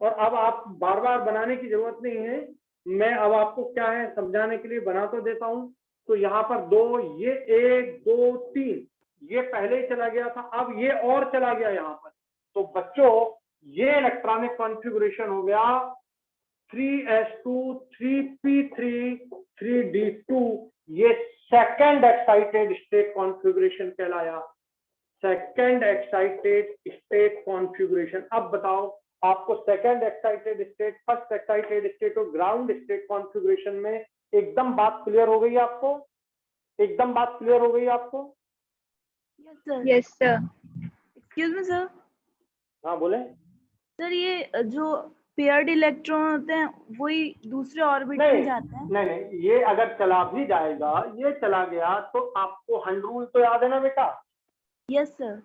और अब आप बार बार बनाने की जरूरत नहीं है, मैं अब आपको क्या है समझाने के लिए बना तो देता हूं। तो यहाँ पर 2, ये 1 2 3, ये पहले ही चला गया था, अब ये और चला गया यहाँ पर। तो बच्चों ये इलेक्ट्रॉनिक कॉन्फ़िगरेशन हो गया 3s2 3p3 3d2, ये सेकंड एक्साइटेड स्टेट कॉन्फ़िगरेशन कहलाया, सेकंड एक्साइटेड स्टेट कॉन्फ़िगरेशन। अब बताओ आपको second excited state, first excited state और ग्राउंड स्टेट कॉन्फ़िगरेशन में एकदम बात क्लियर हो गई आपको? एकदम बात क्लियर हो गई आपको?
Yes, sir.
Yes, sir.
Excuse me, sir.
हाँ बोले।
सर ये जो पेयर्ड इलेक्ट्रॉन होते हैं वही दूसरे ऑर्बिट
नहीं
में जाते हैं?
नहीं नहीं, ये अगर चला भी जाएगा, ये चला गया तो आपको हंड रूल तो याद है ना बेटा?
Yes sir.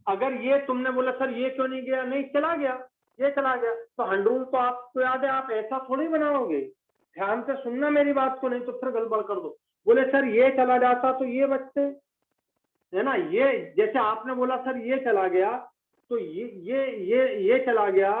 अगर ये तुमने बोला सर ये क्यों नहीं गया, नहीं चला गया, ये चला गया, तो हंड रूल तो आपको याद है, आप ऐसा थोड़ी बनाओगे। ध्यान से सुनना मेरी बात को, नहीं तो फिर गड़बड़ कर दो। बोले सर ये चला जाता तो ये बचते, है ना? ये जैसे आपने बोला सर ये चला गया तो ये चला गया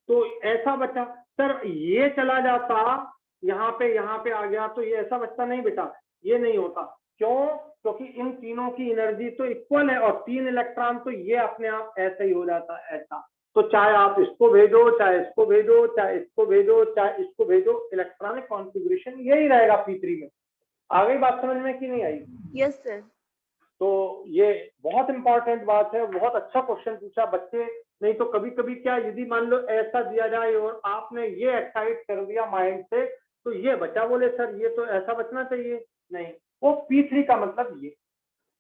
तो ऐसा बचा। सर ये चला जाता, यहाँ पे आ गया तो ये ऐसा बचता नहीं बेटा, ये नहीं होता। क्यों? क्योंकि इन तीनों की एनर्जी तो इक्वल है और 3 इलेक्ट्रॉन, तो ये अपने आप ऐसा ही हो जाता है, ऐसा। तो चाहे आप इसको भेजो, चाहे इसको भेजो, चाहे इसको भेजो, चाहे इसको भेजो, इलेक्ट्रॉनिक कॉन्फ़िगरेशन यही रहेगा P3 में। आ गई बात समझ में कि नहीं आई?
Yes sir.
तो ये बहुत इंपॉर्टेंट बात है, बहुत अच्छा क्वेश्चन पूछा बच्चे। नहीं तो कभी कभी क्या, यदि मान लो ऐसा दिया जाए और आपने ये एक्साइट कर दिया माइंड से, तो ये बचा, बोले सर ये तो ऐसा बचना चाहिए, नहीं, वो P3 का मतलब ये,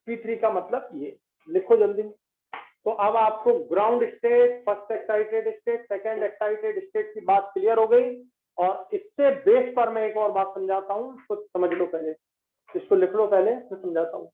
P3 का मतलब ये, लिखो जल्दी। तो अब आपको ground state, first excited state, second excited state की बात क्लियर हो गई। और इससे बेस पर मैं एक और बात समझाता हूँ, इसको समझ लो पहले, इसको लिख लो पहले, फिर समझाता हूँ।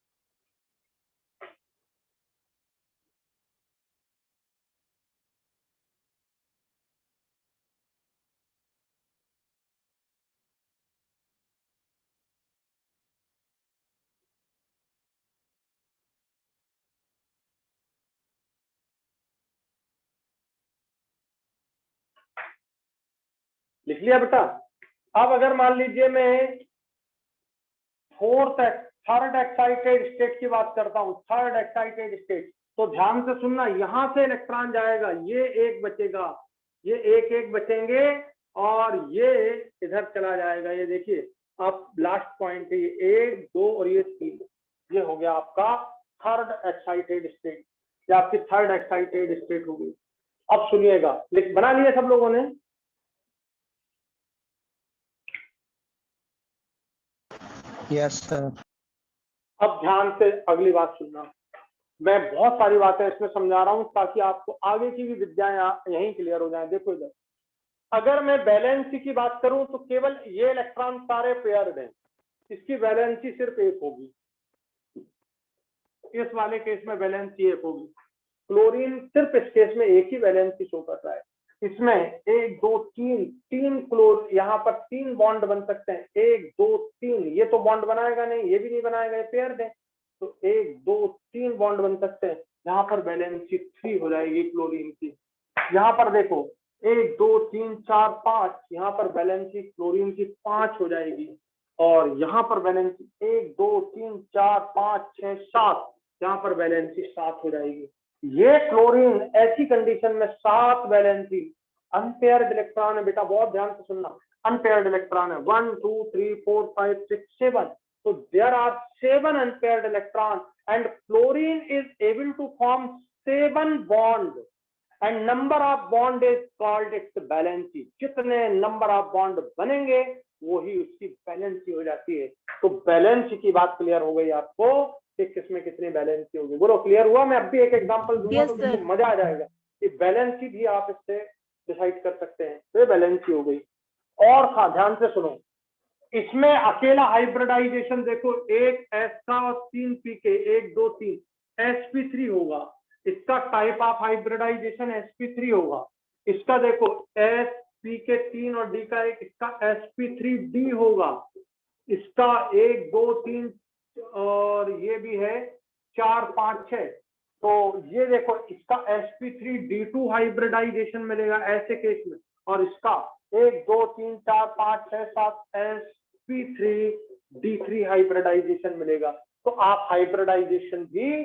लिख लिया बेटा? अब अगर मान लीजिए मैं थर्ड एक्साइटेड स्टेट की बात करता हूं, थर्ड एक्साइटेड स्टेट, तो ध्यान से सुनना, यहां से इलेक्ट्रॉन जाएगा, ये एक बचेगा, ये एक बचेंगे और ये इधर चला जाएगा। ये देखिए आप लास्ट पॉइंट है, ये 1 2 और ये 3, ये हो गया आपका थर्ड एक्साइटेड स्टेट, या आपकी थर्ड एक्साइटेड स्टेट हो गई। अब सुनिएगा, बना लिए सब लोगों ने?
Yes sir.
अब ध्यान से अगली बात सुनना, मैं बहुत सारी बातें इसमें समझा रहा हूं ताकि आपको आगे की भी विद्याएं यहीं क्लियर हो जाएं। देखो इधर, अगर मैं वैलेंसी की बात करूं तो केवल ये इलेक्ट्रॉन सारे पेयर्ड हैं, इसकी वैलेंसी सिर्फ 1 होगी, इस वाले केस में वैलेंसी 1 होगी। क्लोरीन सिर्फ इस केस में एक ही वैलेंसी शो कर रहा है, इसमें 1 2 3 क्लोर, यहाँ पर 3 बॉन्ड बन सकते हैं, 1 2 3, ये तो बॉन्ड बनाएगा नहीं, ये भी नहीं बनाएगा, ये पेयर्ड है, तो 1 2 3 बॉन्ड बन सकते हैं, यहाँ पर वैलेंसी 3 हो जाएगी क्लोरीन की। यहाँ पर देखो 1 2 3 4 5, यहाँ पर वैलेंसी क्लोरीन की 5 हो जाएगी, और यहाँ पर वैलेंसी 1 2 3 4 5 6 7, यहाँ पर वैलेंसी 7 हो जाएगी। ये क्लोरीन ऐसी कंडीशन में 7 वैलेंसी अनपेयर्ड इलेक्ट्रॉन है बेटा, बहुत ध्यान से सुनना, अनपेयर्ड इलेक्ट्रॉन है 1 2 3 4 5 6 7, so there are 7 unpaired electrons and chlorine is able to form 7 bond and number of bond is called its valency। जितने नंबर ऑफ बॉन्ड बनेंगे वही उसकी वैलेंसी हो जाती है। तो वैलेंसी की बात क्लियर हो गई आपको कि किसमें कितनी वैलेंसी होगी, बोलो क्लियर हुआ? मैं अब भी एक एग्जांपल दूंगा तो तुमको मजा आ जाएगा कि वैलेंसी भी आप इससे डिसाइड कर सकते हैं। तो वैलेंसी हो गई। और था, ध्यान से सुनो, इसमें अकेला हाइब्रिडाइजेशन देखो, एक एस का और 3 पी के, 1 2 3 sp3 होगा, इसका टाइप ऑफ हाइब्रिडाइजेशन sp3 होगा। इसका देखो sp के 3 और d का 1, इसका sp3d होगा, इसका 1 2 3 और ये भी है 4 5 6, तो ये देखो इसका sp3d2 हाइब्रिडाइजेशन मिलेगा ऐसे केस में, और इसका 1 2 3 4 5 6 7 sp3d3 हाइब्रिडाइजेशन मिलेगा। तो आप हाइब्रिडाइजेशन भी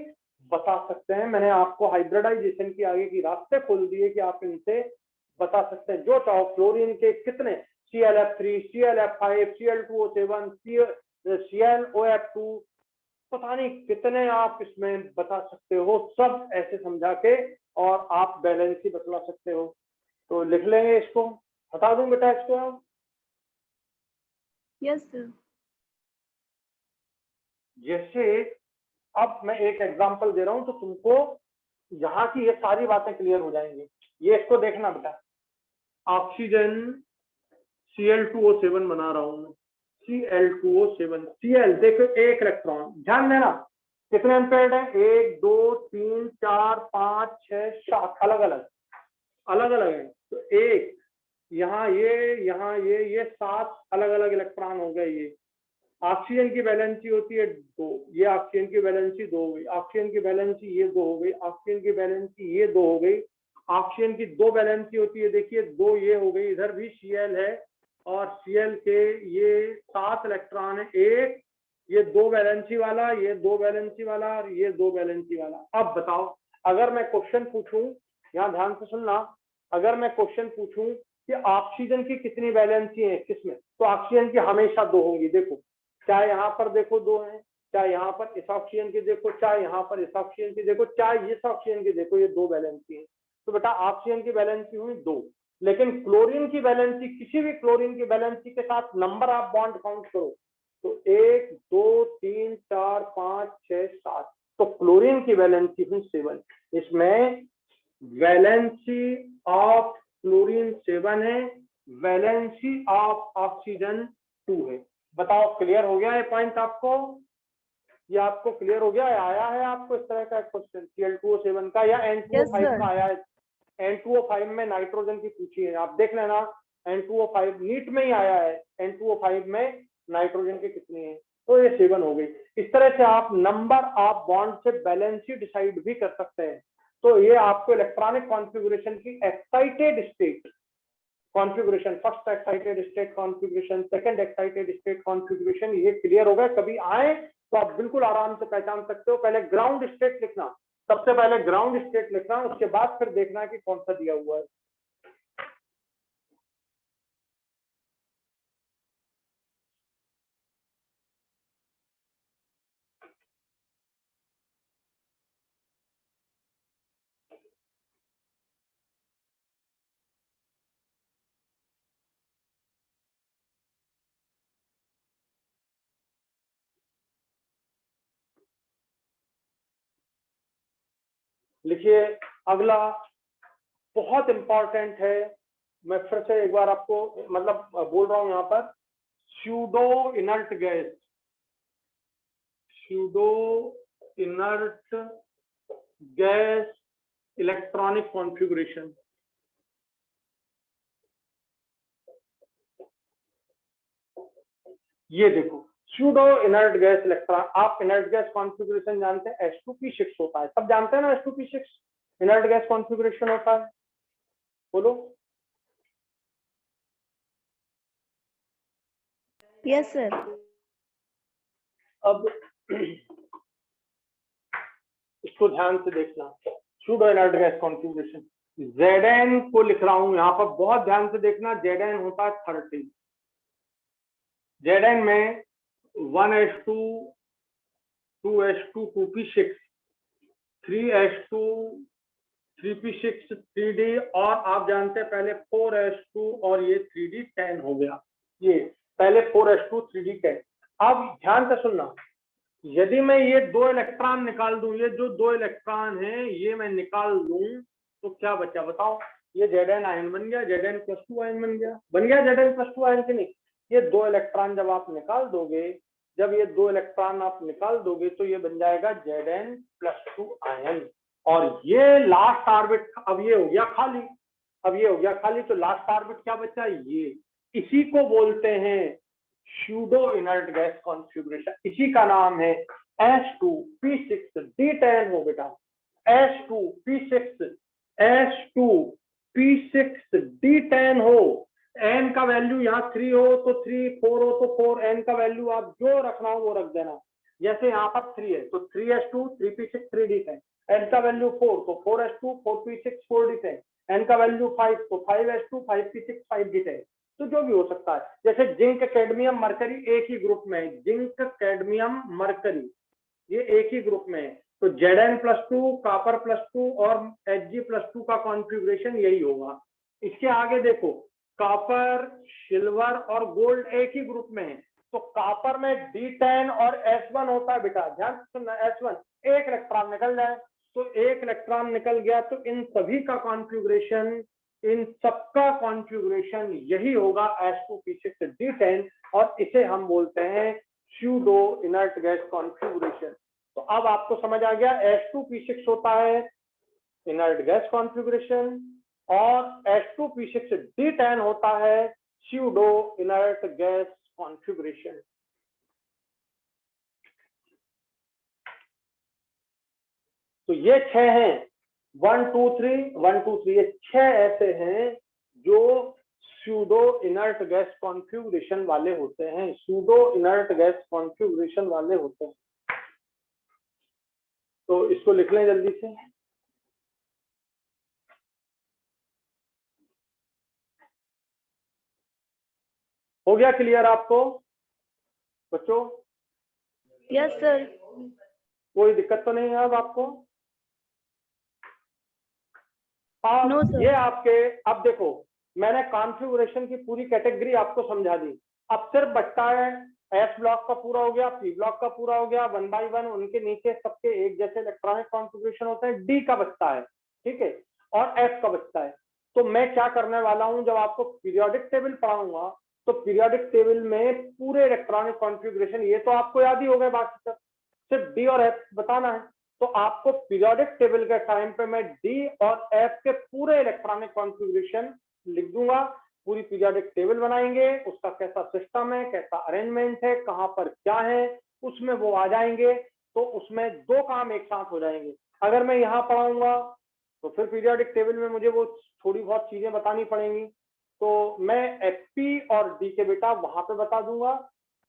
बता सकते हैं। मैंने आपको हाइब्रिडाइजेशन की आगे की रास्ते खोल दिए कि आप इनसे बता सकते हैं जो चाहो। क्लोरीन के कितने, ClF3, ClF5, Cl2O7, ClOF2, पता नहीं कितने आप इसमें बता सकते हो, सब ऐसे समझा के और आप बैलेंस ही बतला सकते हो। तो लिख लेंगे इसको, बता दूं बेटा इसको आप।
Yes sir.
जैसे अब मैं एक एग्जांपल दे रहा हूं तो तुमको यहाँ की ये सारी बातें क्लियर हो जाएंगी। ये इसको देखना बेटा, ऑक्सीजन Cl2O7 बना रहा हूं मैं, Cl2O7, Cl देखो एक इलेक्ट्रॉन, ध्यान देना कितने अनपेयर्ड है, 1 2 3 4 5 6 7 अलग अलग है। तो एक यहाँ ये 7 अलग अलग इलेक्ट्रॉन हो गए। ये ऑक्सीजन की वैलेंसी होती है 2, ये ऑक्सीजन की वैलेंसी 2 हो गई, ऑक्सीजन की वैलेंसी ये 2 हो गई, ऑक्सीजन की वैलेंसी ये 2 हो गई, ऑक्सीजन की 2 वैलेंसी होती है, देखिए 2 ये हो गई, इधर भी Cl है और Cl के ये 7 इलेक्ट्रॉन है, एक ये 2 वैलेंसी वाला, ये 2 वैलेंसी वाला और ये 2 वैलेंसी वाला। अब बताओ अगर मैं क्वेश्चन पूछूं, यहाँ ध्यान से सुनना, अगर मैं क्वेश्चन पूछूं कि ऑक्सीजन की कितनी वैलेंसी है किसमें, तो ऑक्सीजन की हमेशा 2 होंगी। देखो चाहे यहाँ पर देखो 2 है, चाहे यहाँ पर इस ऑक्सीजन की देखो, चाहे यहाँ पर इस ऑक्सीजन की देखो, चाहे इस ऑक्सीजन की देखो, ये 2 वैलेंसी है। तो बेटा ऑक्सीजन की वैलेंसी हुई 2, लेकिन क्लोरीन की वैलेंसी, किसी भी क्लोरीन की वैलेंसी के साथ नंबर आप बॉन्ड काउंट करो तो 1 2 3 4 5 6 7, तो क्लोरीन की वैलेंसी हुई 7। इसमें वैलेंसी ऑफ क्लोरीन 7 है, वैलेंसी ऑफ ऑक्सीजन 2 है। बताओ क्लियर हो गया ये पॉइंट आपको? ये आपको क्लियर हो गया है? आया है आपको इस तरह का क्वेश्चन Cl2O7 का या N2O5 का आया है? N2O5 में नाइट्रोजन की पूछी है, आप देख लेना, N2O5 नीट में ही आया है, N2O5 में नाइट्रोजन की कितनी है, तो ये 7 हो गई। इस तरह से आप नंबर ऑफ बॉन्ड से बैलेंसी डिसाइड भी कर सकते हैं। तो ये आपको इलेक्ट्रॉनिक कॉन्फ़िगरेशन की excited state configuration, first excited state configuration, second excited state configuration, ये क्लियर होगा। कभी आए तो आप बिल्कुल आराम से पहचान सकते हो। पहले ग्राउंड स्टेट लिखना, सबसे पहले ग्राउंड स्टेट लिखना, उसके बाद फिर देखना कि कौन सा दिया हुआ है। लिखिए अगला बहुत इंपॉर्टेंट है, मैं फिर से एक बार आपको मतलब बोल रहा हूं यहाँ पर, pseudo inert gas, pseudo inert gas electronic configuration. ये देखो स्यूडो इनर्ट गैस इलेक्ट्रॉन, आप इनर्ट गैस कॉन्फ़िगरेशन जानते हैं, H2P6 होता है, सब जानते हैं ना H2P6 इनर्ट गैस कॉन्फ़िगरेशन होता है, बोलो।
Yes sir.
अब इसको ध्यान से देखना, pseudo inert gas configuration, Zn को लिख रहा हूं यहाँ पर, बहुत ध्यान से देखना। Zn होता है 30, Zn में 1s2 2s2 2p6 3s2 3p6 3d, और आप जानते हैं पहले 4s2 और ये 3d 10 हो गया, ये पहले 4s2 3d 10। अब ध्यान से सुनना, यदि मैं ये 2 इलेक्ट्रॉन निकाल दूं, ये जो 2 इलेक्ट्रॉन हैं ये मैं निकाल दूं तो क्या बचा बताओ? ये Zn आयन बन गया, Zn+2 आयन बन गया, Zn+2 आयन की नहीं। ये 2 इलेक्ट्रॉन जब आप निकाल दोगे, जब ये 2 इलेक्ट्रॉन आप निकाल दोगे तो ये बन जाएगा Zn+2 आयन, और ये लास्ट ऑर्बिट, अब ये हो गया खाली, अब ये हो गया खाली, तो लास्ट ऑर्बिट क्या बचा? ये, इसी को बोलते हैं स्यूडो इनर्ट गैस कॉन्फ़िगरेशन, इसी का नाम है H2P6D10 हो बेटा, H2P6D10 हो। n का वैल्यू यहाँ 3 हो तो 3, 4 हो तो 4, n का वैल्यू आप जो रखना हो वो रख देना। जैसे यहाँ पर 3 है तो 3s2 3p6 3d10, n का वैल्यू 4 तो 4s2 4p6 4d10, n का वैल्यू 5, तो 5s2, 5p6, 5d10, तो जो भी हो सकता है। जैसे जिंक, कैडमियम, मरकरी एक ही ग्रुप में है, जिंक, कैडमियम, मरकरी ये एक ही ग्रुप में है, तो Zn+2, कॉपर +2 और Hg+2 का कॉन्फ़िगरेशन यही होगा। इसके आगे देखो, कॉपर, सिल्वर और गोल्ड एक ही ग्रुप में है, तो कॉपर में D10 और S1 होता है बेटा, ध्यान से सुनना, S1 एक इलेक्ट्रॉन निकल जाए, तो एक इलेक्ट्रॉन निकल गया, तो इन सभी का कॉन्फ़िगरेशन, इन सबका कॉन्फ़िगरेशन यही होगा S2p6D10, और इसे हम बोलते हैं स्यूडो इनर्ट गैस कॉन्फ़िगरेशन। तो अब आपको समझ आ गया, S2p6 होता है इनर्ट गैस कॉन्फ़िगरेशन और S2p6D10 होता है स्यूडो इनर्ट गैस कॉन्फ़िगरेशन। तो ये 6 हैं, 1 2 3 1 2 3, ये 6 ऐसे हैं जो स्यूडो इनर्ट गैस कॉन्फ़िगरेशन वाले होते हैं, स्यूडो इनर्ट गैस कॉन्फ़िगरेशन वाले होते हैं। तो इसको लिख लें जल्दी से। हो गया क्लियर आपको बच्चों?
Yes sir.
कोई दिक्कत तो नहीं है अब आपको?
नो
अब
सर।
ये आपके, अब देखो मैंने कॉन्फ़िगरेशन की पूरी कैटेगरी आपको समझा दी, अब सिर्फ बचता है एस ब्लॉक का पूरा हो गया, पी ब्लॉक का पूरा हो गया, 1 बाय 1 उनके नीचे सबके एक जैसे इलेक्ट्रॉनिक कॉन्फ़िगरेशन होते हैं, डी का बचता है, ठीक है, और एफ का बचता है। तो मैं क्या करने वाला हूं, जब आपको पीरियोडिक टेबल पढ़ाऊंगा तो पीरियोडिक टेबल में पूरे इलेक्ट्रॉनिक कॉन्फ़िगरेशन, ये तो आपको याद ही हो गए, बाकी सब सिर्फ डी और एफ बताना है, तो आपको पीरियोडिक टेबल के टाइम पे मैं डी और एफ के पूरे इलेक्ट्रॉनिक कॉन्फ़िगरेशन लिख दूंगा, पूरी पीरियोडिक टेबल बनाएंगे, उसका कैसा सिस्टम है, कैसा अरेंजमेंट है, कहां पर क्या है, उसमें वो आ जाएंगे, तो उसमें दो काम एक साथ हो जाएंगे। अगर मैं यहाँ पढ़ाऊंगा तो फिर पीरियोडिक टेबल में मुझे वो थोड़ी बहुत चीजें बतानी पड़ेंगी, तो मैं एफपी और डी के बेटा वहां पे बता दूंगा,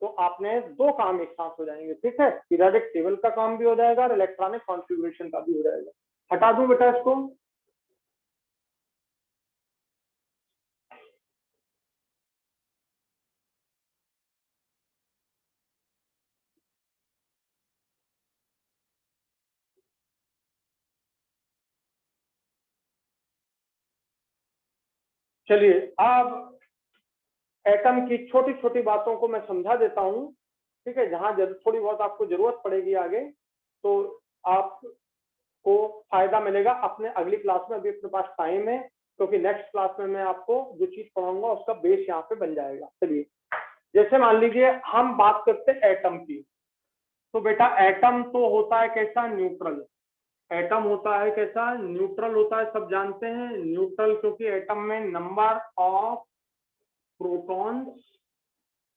तो आपने दो काम एक साथ हो जाएंगे, ठीक है, पीरियोडिक टेबल का काम भी हो जाएगा और इलेक्ट्रॉनिक कॉन्फ़िगरेशन का भी हो जाएगा। हटा दूं बेटा इसको? चलिए अब एटम की छोटी छोटी बातों को मैं समझा देता हूं, ठीक है, जहां थोड़ी बहुत आपको जरूरत पड़ेगी आगे, तो आपको फायदा मिलेगा। अपने अगली क्लास में, अभी अपने पास टाइम है, क्योंकि नेक्स्ट क्लास में मैं आपको जो चीज पढ़ाऊंगा उसका बेस यहाँ पे बन जाएगा। चलिए, जैसे मान लीजिए हम बात करते हैं एटम की, तो बेटा एटम तो होता है कैसा, न्यूट्रल। एटम होता है कैसा, न्यूट्रल होता है, सब जानते हैं न्यूट्रल, क्योंकि एटम में number of protons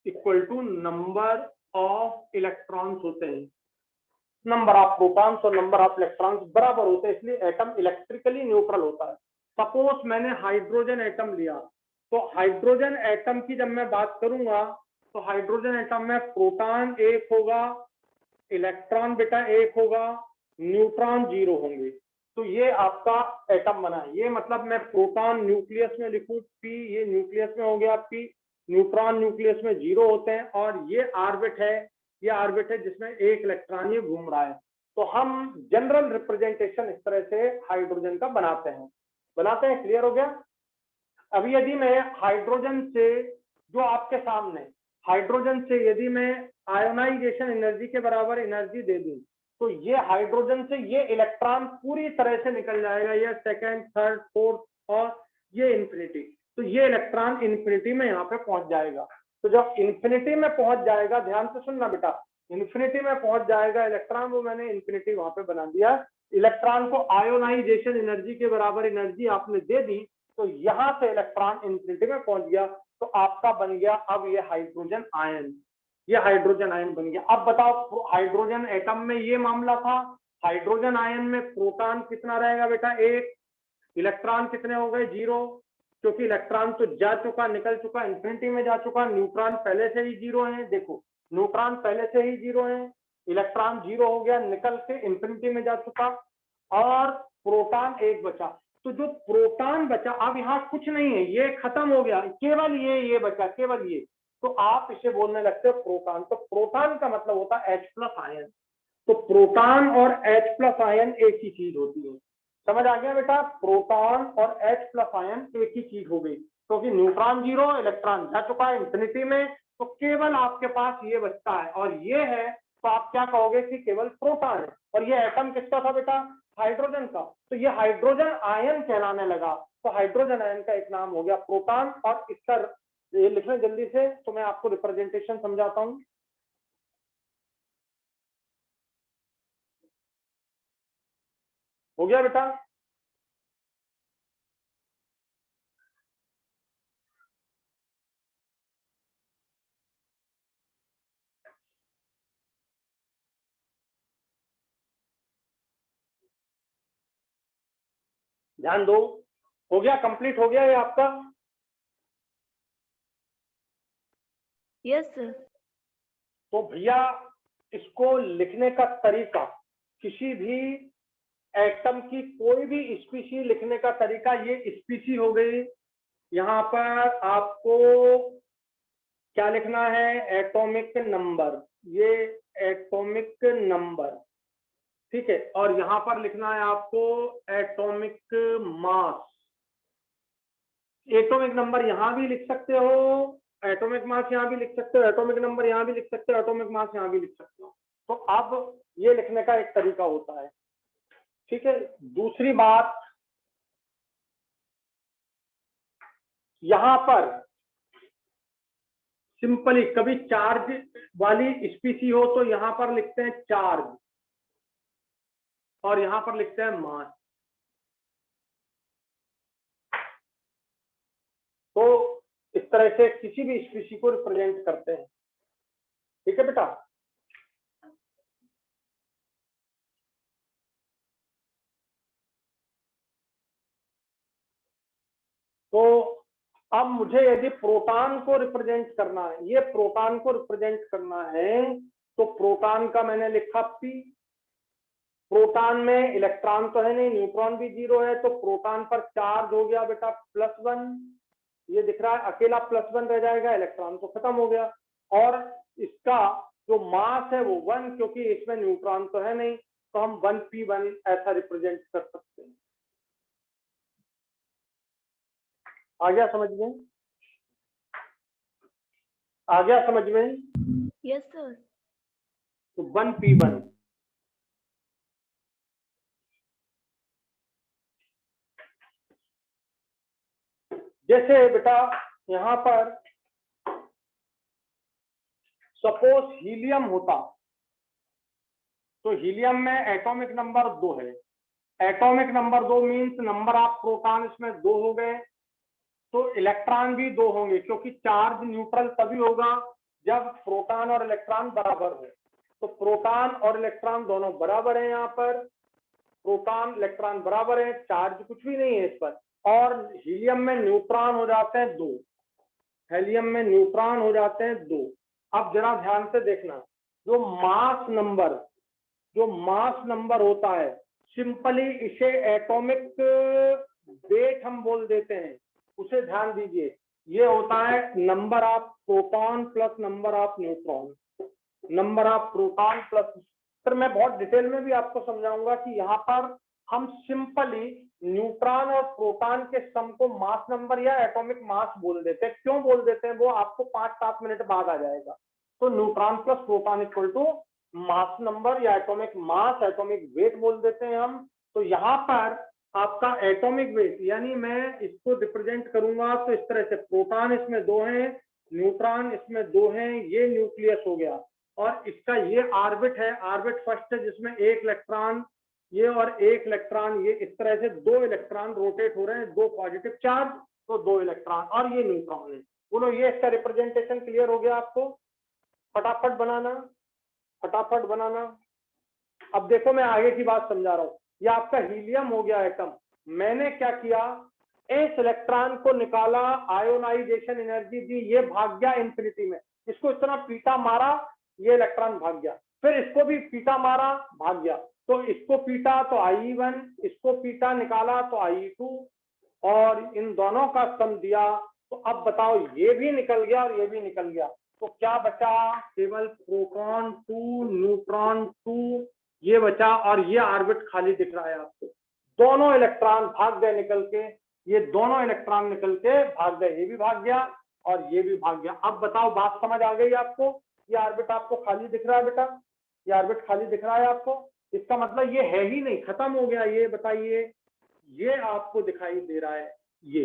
equal to number of electrons होते हैं, नंबर ऑफ प्रोटॉन्स और नंबर ऑफ इलेक्ट्रॉन्स बराबर होते हैं, इसलिए एटम इलेक्ट्रिकली न्यूट्रल होता है। सपोज मैंने हाइड्रोजन एटम लिया, तो हाइड्रोजन एटम की जब मैं बात करूंगा तो हाइड्रोजन एटम में प्रोटॉन एक होगा, इलेक्ट्रॉन बेटा एक होगा, न्यूट्रॉन 0 होंगे, तो ये आपका एटम बना है। ये मतलब मैं प्रोटॉन न्यूक्लियस में लिखूं पी, ये न्यूक्लियस में हो गया पी, न्यूट्रॉन न्यूक्लियस में 0 होते हैं, और ये ऑर्बिट है, ये ऑर्बिट है जिसमें एक इलेक्ट्रॉन ये घूम रहा है। तो हम जनरल रिप्रेजेंटेशन इस तरह से हाइड्रोजन का बनाते हैं, क्लियर हो गया? अभी यदि मैं हाइड्रोजन से, जो आपके सामने हाइड्रोजन से यदि मैं आयोनाइजेशन एनर्जी के बराबर एनर्जी दे दूं, तो ये हाइड्रोजन से ये इलेक्ट्रॉन पूरी तरह से निकल जाएगा, ये सेकंड, थर्ड, फोर्थ और ये इंफिनिटी, तो ये इलेक्ट्रॉन इंफिनिटी में यहाँ पे पहुंच जाएगा। तो जब इंफिनिटी में पहुंच जाएगा, ध्यान से सुनना बेटा, इंफिनिटी में पहुंच जाएगा इलेक्ट्रॉन, वो मैंने इंफिनिटी वहां पे बना दिया, इलेक्ट्रॉन को आयोनाइजेशन एनर्जी के बराबर एनर्जी आपने दे दी, तो यहां से इलेक्ट्रॉन इंफिनिटी में पहुंच गया, तो आपका बन गया अब ये हाइड्रोजन आयन, ये हाइड्रोजन आयन बन गया। अब बताओ हाइड्रोजन एटम में ये मामला था, हाइड्रोजन आयन में प्रोटॉन कितना रहेगा बेटा, एक, इलेक्ट्रॉन कितने हो गए, 0, क्योंकि इलेक्ट्रॉन तो जा चुका, निकल चुका, इंफिनिटी में जा चुका, न्यूट्रॉन पहले से ही 0 है, देखो न्यूट्रॉन पहले से ही 0 है, इलेक्ट्रॉन 0 हो गया, निकल के इंफिनिटी में जा चुका, और प्रोटॉन एक बचा। तो जो प्रोटॉन बचा, अब यहाँ कुछ नहीं है, ये खत्म हो गया, केवल ये बचा, केवल ये, तो आप इसे बोलने लगते हो प्रोटॉन। तो प्रोटॉन का मतलब होता है H+ आयन। तो प्रोटॉन और H+ आयन एक ही चीज होती है। समझ आ गया बेटा? प्रोटॉन और H+ आयन एक ही चीज हो गई, क्योंकि न्यूट्रॉन 0, इलेक्ट्रॉन जा चुका है इंफिनिटी में, तो केवल आपके पास ये बचता है, और ये है, तो आप क्या कहोगे कि केवल प्रोटॉन है। और ये एटम किसका था बेटा? हाइड्रोजन का। तो ये हाइड्रोजन आयन कहलाने लगा। तो हाइड्रोजन आयन का एक नाम हो गया प्रोटॉन। और इसका ये लिखना जल्दी से, तो मैं आपको रिप्रेजेंटेशन समझाता हूं। हो गया बेटा? ध्यान दो, हो गया, कंप्लीट हो गया ये आपका?
Yes sir.
तो भैया इसको लिखने का तरीका, किसी भी एटम की कोई भी स्पीशी लिखने का तरीका, ये स्पीशी हो गई। यहाँ पर आपको क्या लिखना है? एटॉमिक नंबर, ये एटॉमिक नंबर, ठीक है। और यहाँ पर लिखना है आपको एटॉमिक मास। एटॉमिक नंबर यहाँ भी लिख सकते हो, एटॉमिक मास यहाँ भी लिख सकते हो, एटॉमिक नंबर यहाँ भी लिख सकते हो, एटॉमिक मास यहाँ भी लिख सकते हो। तो अब ये लिखने का एक तरीका होता है, ठीक है। दूसरी बात, यहां पर सिंपली कभी चार्ज वाली स्पीसी हो तो यहां पर लिखते हैं चार्ज, और यहां पर लिखते हैं मास। तो इस तरह से किसी भी स्पीसी को रिप्रेजेंट करते हैं, ठीक है बेटा। तो अब मुझे यदि प्रोटॉन को रिप्रेजेंट करना है, ये प्रोटॉन को रिप्रेजेंट करना है, तो प्रोटॉन का मैंने लिखा P। प्रोटॉन में इलेक्ट्रॉन तो है नहीं, न्यूट्रॉन भी 0 है, तो प्रोटॉन पर चार्ज हो गया बेटा +1, ये दिख रहा है, अकेला +1 रह जाएगा, इलेक्ट्रॉन तो खत्म हो गया। और इसका जो मास है वो 1, क्योंकि इसमें न्यूट्रॉन तो है नहीं, तो हम 1p1 ऐसा रिप्रेजेंट कर सकते हैं। आ गया समझ में? आ गया समझ में?
Yes sir.
तो 1p1। जैसे बेटा यहां पर सपोज हीलियम होता, तो हीलियम में एटॉमिक नंबर 2 है। Atomic number 2 means number of proton इसमें 2 हो गए, तो इलेक्ट्रॉन भी 2 होंगे, क्योंकि चार्ज न्यूट्रल तभी होगा जब प्रोटॉन और इलेक्ट्रॉन बराबर हो। तो प्रोटॉन और इलेक्ट्रॉन दोनों बराबर हैं, यहाँ पर प्रोटॉन इलेक्ट्रॉन बराबर है, चार्ज कुछ भी नहीं है इस पर। और हीलियम में न्यूट्रॉन हो जाते हैं 2, हेलियम में न्यूट्रॉन हो जाते हैं 2। अब जरा ध्यान से देखना, जो मास नंबर होता है, सिंपली इसे एटॉमिक वेट हम बोल देते हैं, उसे ध्यान दीजिए। ये होता है number of proton plus number of neutron, number of proton plus. Sir मैं बहुत डिटेल में भी आपको समझाऊंगा कि यहाँ पर हम सिंपली न्यूट्रॉन और प्रोटॉन के सम को मास नंबर या एटॉमिक मास बोल देते हैं। क्यों बोल देते हैं वो आपको 5-7 मिनट बाद आ जाएगा। तो neutron plus proton equal to mass number या एटॉमिक मास, एटॉमिक वेट बोल देते हैं हम। तो यहाँ पर आपका एटॉमिक वेट, यानी मैं इसको रिप्रेजेंट करूंगा तो इस तरह से, प्रोटॉन इसमें 2 हैं, न्यूट्रॉन इसमें 2 हैं, ये न्यूक्लियस हो गया, और इसका ये ऑर्बिट है, ऑर्बिट फर्स्ट है जिसमें 1 इलेक्ट्रॉन ये और 1 इलेक्ट्रॉन ये, इस तरह से 2 इलेक्ट्रॉन रोटेट हो रहे हैं, 2 पॉजिटिव चार्ज तो 2 इलेक्ट्रॉन, और ये न्यूट्रॉन है। बोलो ये इसका रिप्रेजेंटेशन क्लियर हो गया आपको? फटाफट बनाना, फटाफट बनाना। अब देखो मैं आगे की बात समझा रहा हूँ। ये आपका हीलियम हो गया एटम, मैंने क्या किया, इस इलेक्ट्रॉन को निकाला, आयोनाइजेशन एनर्जी दी, ये भाग गया इंफिनिटी में, इसको इस तरह पीटा मारा, ये इलेक्ट्रॉन भाग गया, फिर इसको भी पीटा मारा, भाग गया। तो इसको पीटा तो IE1, इसको पीटा निकाला तो IE2, और इन दोनों का सम दिया। तो अब बताओ, ये भी निकल गया और ये भी निकल गया, तो क्या बचा? केवल प्रोटॉन 2 न्यूट्रॉन 2 ये बचा, और ये ऑर्बिट खाली दिख रहा है आपको। दोनों इलेक्ट्रॉन भाग गए निकल के, ये दोनों इलेक्ट्रॉन निकल के भाग गए, ये भी भाग गया और ये भी भाग गया। अब बताओ, बात समझ आ गई आपको? ये ऑर्बिट आपको खाली दिख रहा है बेटा, ये ऑर्बिट खाली दिख रहा है आपको, इसका मतलब ये है ही नहीं, खत्म हो गया। ये बताइए, ये आपको दिखाई दे रहा है ये।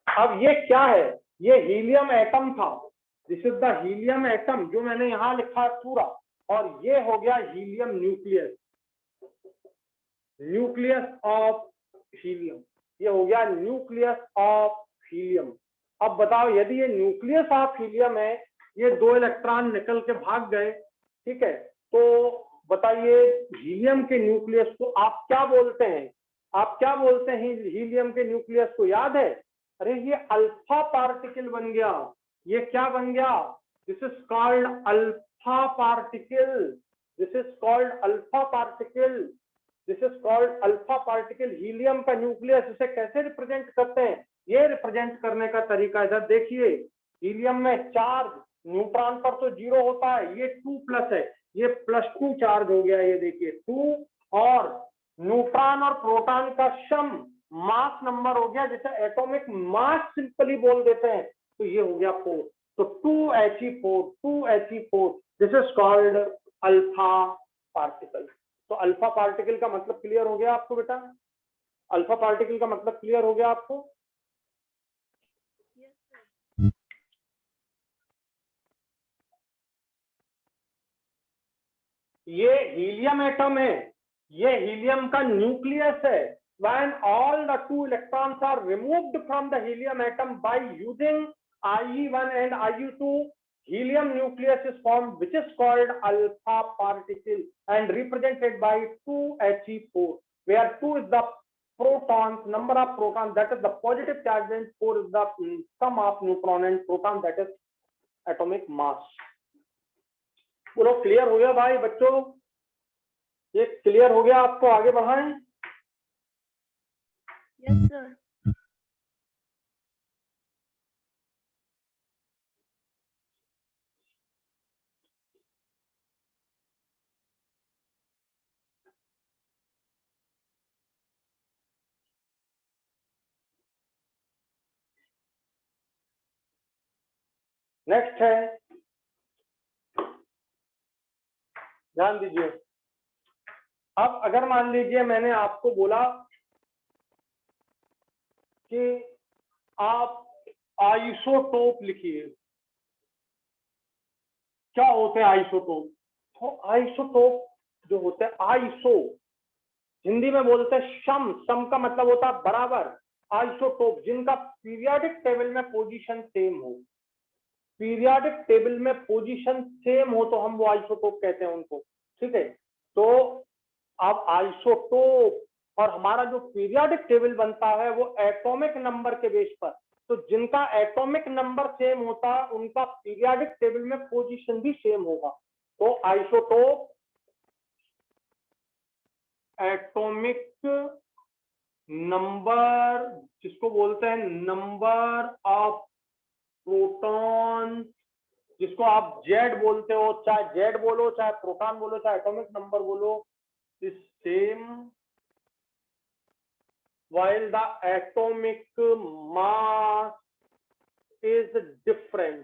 अब ये क्या है? ये हीलियम एटम था, this is the helium atom जो मैंने यहां लिखा है पूरा, और ये हो गया helium nucleus, nucleus of helium, ये हो गया न्यूक्लियस ऑफ हीलियम। अब बताओ, यदि ये न्यूक्लियस ऑफ हीलियम है, ये 2 इलेक्ट्रॉन निकल के भाग गए, ठीक है, तो बताइए हीलियम के न्यूक्लियस को आप क्या बोलते हैं? आप क्या बोलते हैं हीलियम के न्यूक्लियस को? याद है? अरे ये अल्फा पार्टिकल बन गया। ये क्या बन गया? This is called alpha particle, this is called alpha particle, this is called alpha particle. Helium का न्यूक्लियस इसे कैसे रिप्रेजेंट करते हैं? ये रिप्रेजेंट करने का तरीका इधर देखिए। हीलियम में चार्ज न्यूट्रॉन पर तो 0 होता है, ये 2+ है, ये +2 चार्ज हो गया, ये देखिए 2, और न्यूट्रॉन और प्रोटॉन का सम मास नंबर हो गया, जिसे एटॉमिक मास सिंपली बोल देते हैं, तो ये हो गया 4। तो 2He4, 2He4, this is called alpha particle. तो अल्फा पार्टिकल का मतलब क्लियर हो गया आपको बेटा? अल्फा पार्टिकल का मतलब क्लियर हो गया आपको? ये हीलियम एटम है, ये हीलियम का न्यूक्लियस है। When all the 2 electrons are removed from the helium atom by using IE1 and IE2, helium nucleus is formed, which is called alpha particle and represented by 2He4, where 2 is the protons, number of protons, that is the positive charge, and 4 is the sum of neutron and proton, that is atomic mass. बोलो क्लियर हो गया भाई बच्चों? ये क्लियर हो गया आपको? आगे बढ़ाएं?
Yes sir.
नेक्स्ट है, ध्यान दीजिए। अब अगर मान लीजिए मैंने आपको बोला कि आप आइसोटोप लिखिए, क्या होते हैं आइसोटोप? तो आइसोटोप जो होते हैं, आइसो हिंदी में बोलते हैं सम, सम का मतलब होता है बराबर। आइसोटोप जिनका पीरियोडिक टेबल में पोजीशन सेम हो, पीरियोडिक टेबल में पोजीशन सेम हो, तो हम वो आइसोटोप कहते हैं उनको, ठीक है। तो अब आइसोटोप और हमारा जो पीरियोडिक टेबल बनता है वो एटॉमिक नंबर के बेस पर, तो जिनका एटॉमिक नंबर सेम होता है उनका पीरियोडिक टेबल में पोजीशन भी सेम होगा। तो आइसोटोप एटॉमिक नंबर, जिसको बोलते हैं नंबर ऑफ प्रोटॉन, जिसको आप जेड बोलते हो, चाहे जेड बोलो, चाहे प्रोटॉन बोलो, चाहे एटॉमिक नंबर बोलो, is same while the atomic mass is different।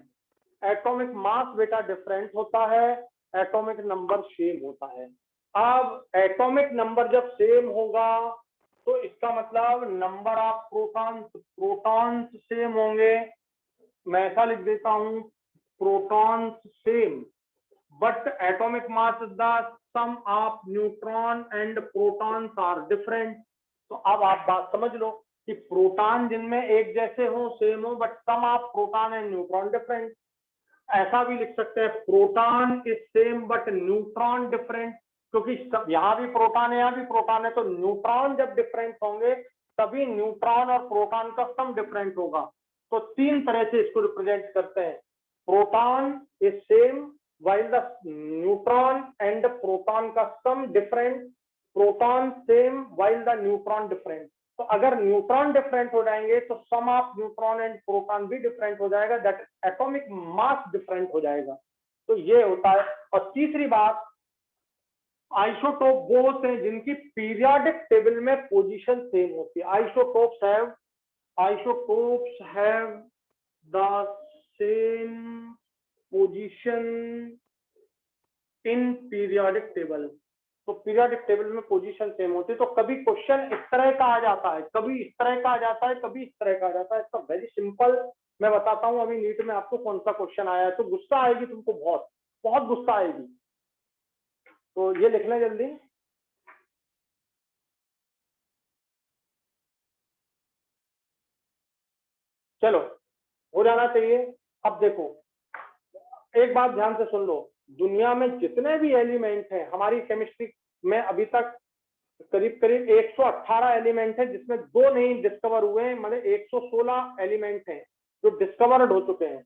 Atomic mass बेटा डिफरेंट होता है, एटॉमिक नंबर सेम होता है। अब एटॉमिक नंबर जब सेम होगा तो इसका मतलब number of protons, protons same होंगे। मैं ऐसा लिख देता हूं, protons same but atomic mass is the sum of neutron and protons are different. तो अब आप बात समझ लो कि प्रोटॉन जिनमें एक जैसे हो, सेम हो, but sum of proton and neutron different. ऐसा भी लिख सकते हैं, proton is same but neutron different, क्योंकि यहाँ भी प्रोटॉन है, यहाँ भी प्रोटॉन है, तो न्यूट्रॉन जब डिफरेंट होंगे तभी न्यूट्रॉन और प्रोटॉन का सम डिफरेंट होगा। तो 3 तरह से इसको रिप्रेजेंट करते हैं, proton is same while the neutron and the proton का sum different, proton same while the neutron different. तो अगर न्यूट्रॉन डिफरेंट हो जाएंगे तो सम ऑफ न्यूट्रॉन एंड प्रोटॉन भी डिफरेंट हो जाएगा, दैट एटॉमिक मास डिफरेंट हो जाएगा। तो ये होता है। और तीसरी बात, आइसोटोप वो होते हैं जिनकी पीरियोडिक टेबल में पोजीशन सेम होती है। Isotopes have the same position in periodic table. तो पीरियोडिक टेबल में पोजीशन सेम होती है। तो कभी क्वेश्चन इस तरह का आ जाता है, कभी इस तरह का आ जाता है, कभी इस तरह का आ जाता है। इसका वेरी सिंपल मैं बताता हूँ अभी नीट में आपको कौन सा क्वेश्चन आया है। तो गुस्सा आएगी तुमको, बहुत बहुत गुस्सा आएगी। तो ये लिख लें जल्दी। चलो, हो जाना चाहिए। अब देखो, एक बात ध्यान से सुन लो, दुनिया में जितने भी एलिमेंट हैं, हमारी केमिस्ट्री में अभी तक करीब करीब 118 एलिमेंट हैं, जिसमें 2 नहीं डिस्कवर हुए हैं, मतलब 116 एलिमेंट हैं जो डिस्कवर्ड हो चुके हैं।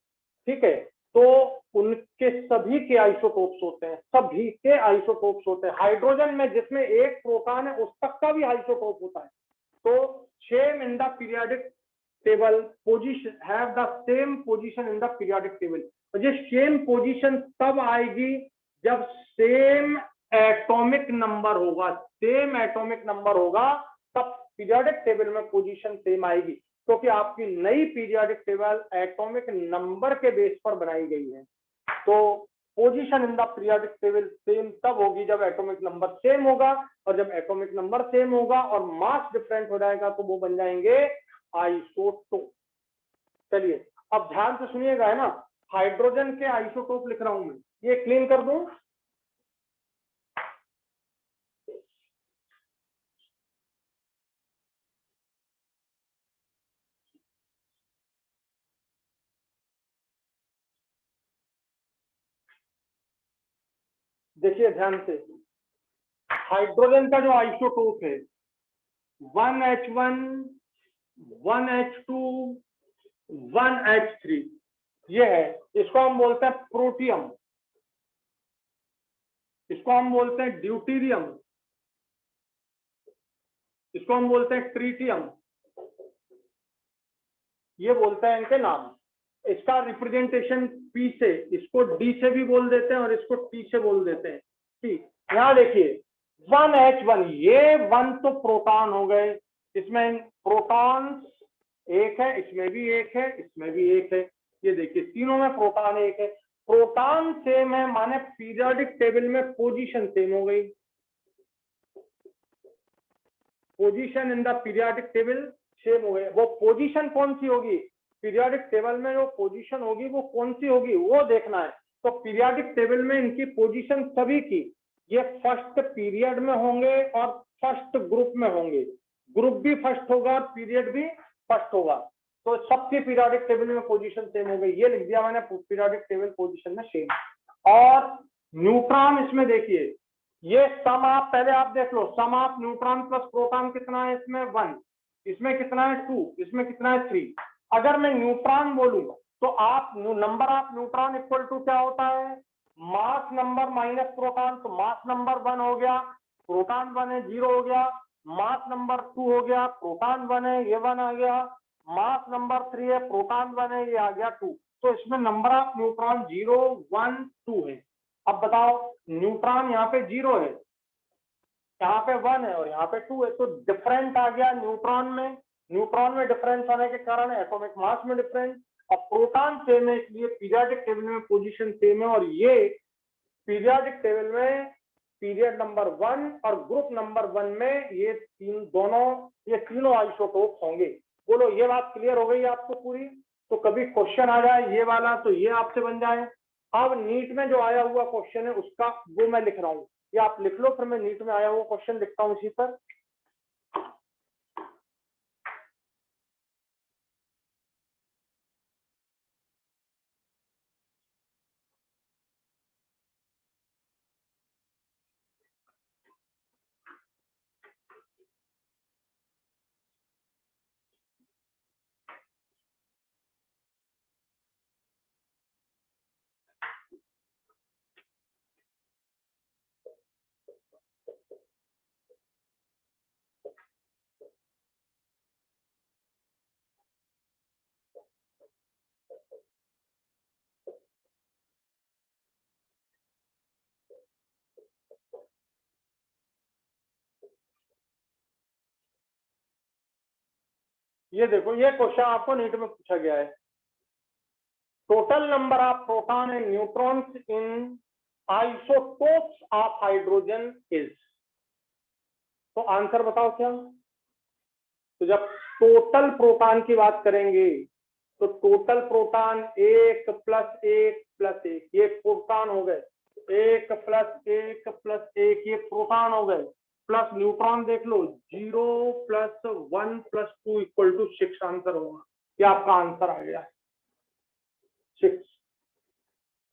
ठीक है, तो उनके सभी के आइसोटोप्स होते हैं, सभी के आइसोटोप्स होते हैं। हाइड्रोजन में जिसमें एक प्रोटॉन है उस तक का भी आइसोटोप होता है। तो same in the periodic table position, have the same position in the periodic table. और ये सेम पोजीशन तब आएगी जब सेम एटॉमिक नंबर होगा, सेम एटॉमिक नंबर होगा, तब पीरियोडिक टेबल में पोजीशन सेम आएगी। क्योंकि आपकी नई पीरियोडिक टेबल एटॉमिक नंबर के बेस पर बनाई गई है। तो position in the periodic table same तब होगी जब एटॉमिक नंबर सेम होगा, और जब एटॉमिक नंबर सेम होगा और मास डिफरेंट हो जाएगा तो वो बन जाएंगे आइसोटोप। चलिए अब ध्यान से सुनिएगा, है ना। हाइड्रोजन के आइसोटोप लिख रहा हूं मैं, ये क्लीन कर दूं। देखिए ध्यान से, हाइड्रोजन का जो आइसोटोप है 1H1 1H2 1H3, ये है। इसको हम बोलते हैं प्रोटियम, इसको हम बोलते हैं ड्यूटीरियम, इसको हम बोलते हैं ट्रीटियम, ये बोलते हैं इनके नाम। इसका रिप्रेजेंटेशन पी से, इसको डी से भी बोल देते हैं और इसको टी से बोल देते हैं। ठीक, यहाँ देखिए 1H1, ये 1 तो प्रोटॉन हो गए, इसमें प्रोटॉन एक है, इसमें भी एक है, इसमें भी एक है। ये देखिए तीनों में प्रोटॉन एक है। प्रोटॉन सेम है माने पीरियोडिक टेबल में पोजीशन सेम हो गई। Position in the periodic table same हो गए। वो पोजीशन कौन सी होगी, पीरियोडिक टेबल में जो पोजीशन होगी वो कौन सी होगी वो देखना है। तो पीरियोडिक टेबल में इनकी पोजीशन सभी की, ये फर्स्ट पीरियड में होंगे और फर्स्ट ग्रुप में होंगे। ग्रुप भी फर्स्ट होगा और पीरियड भी फर्स्ट होगा। तो सबकी पीरियोडिक टेबल में पोजीशन सेम हो गई, ये लिख दिया मैंने, पीरियोडिक टेबल पोजीशन में सेम। और न्यूट्रॉन इसमें देखिए, ये सम ऑफ, पहले आप देख लो, सम ऑफ न्यूट्रॉन प्लस प्रोटॉन कितना है, इसमें 1, इसमें कितना है 2, इसमें कितना है 3। अगर मैं न्यूट्रॉन बोलूं तो आप number of neutron equal to क्या होता है, मास नंबर माइनस प्रोटॉन। तो मास नंबर 1 हो गया, प्रोटॉन 1 है 0 हो गया। मास नंबर 2 हो गया, प्रोटॉन 1 है, ये 1 आ गया। मास नंबर 3 है, प्रोटॉन 1 है, ये आ गया 2। तो इसमें नंबर ऑफ न्यूट्रॉन 0 1 2 है। अब बताओ, न्यूट्रॉन यहाँ पे 0 है, यहाँ पे 1 है और यहाँ पे 2 है, तो डिफरेंट आ गया न्यूट्रॉन में। न्यूट्रॉन में डिफरेंस आने के कारण एटॉमिक मास में डिफरेंस। और प्रोटॉन सेम है, इसलिए पीरियोडिक टेबल में पोजीशन सेम है। और ये पीरियोडिक टेबल में पीरियड नंबर 1 और ग्रुप नंबर 1 में ये तीनों आइसोटोप्स होंगे। बोलो ये बात क्लियर हो गई आपको पूरी। तो कभी क्वेश्चन आ जाए ये वाला तो ये आपसे बन जाए। अब नीट में जो आया हुआ क्वेश्चन है उसका वो मैं लिख रहा हूँ, ये आप लिख लो, फिर मैं नीट में आया हुआ क्वेश्चन लिखता हूँ इसी पर। ये देखो, ये क्वेश्चन आपको नीट में पूछा गया है। Total number of proton and neutrons in isotopes of hydrogen is. तो आंसर बताओ क्या। तो जब टोटल प्रोटॉन की बात करेंगे तो टोटल प्रोटॉन 1 + 1 + 1, ये प्रोटॉन हो गए। 1 + 1 + 1, ये प्रोटॉन हो गए। प्लस न्यूट्रॉन देख लो, 0 + 1 + 2 = 6 आंसर होगा। ये आपका आंसर आ गया 6।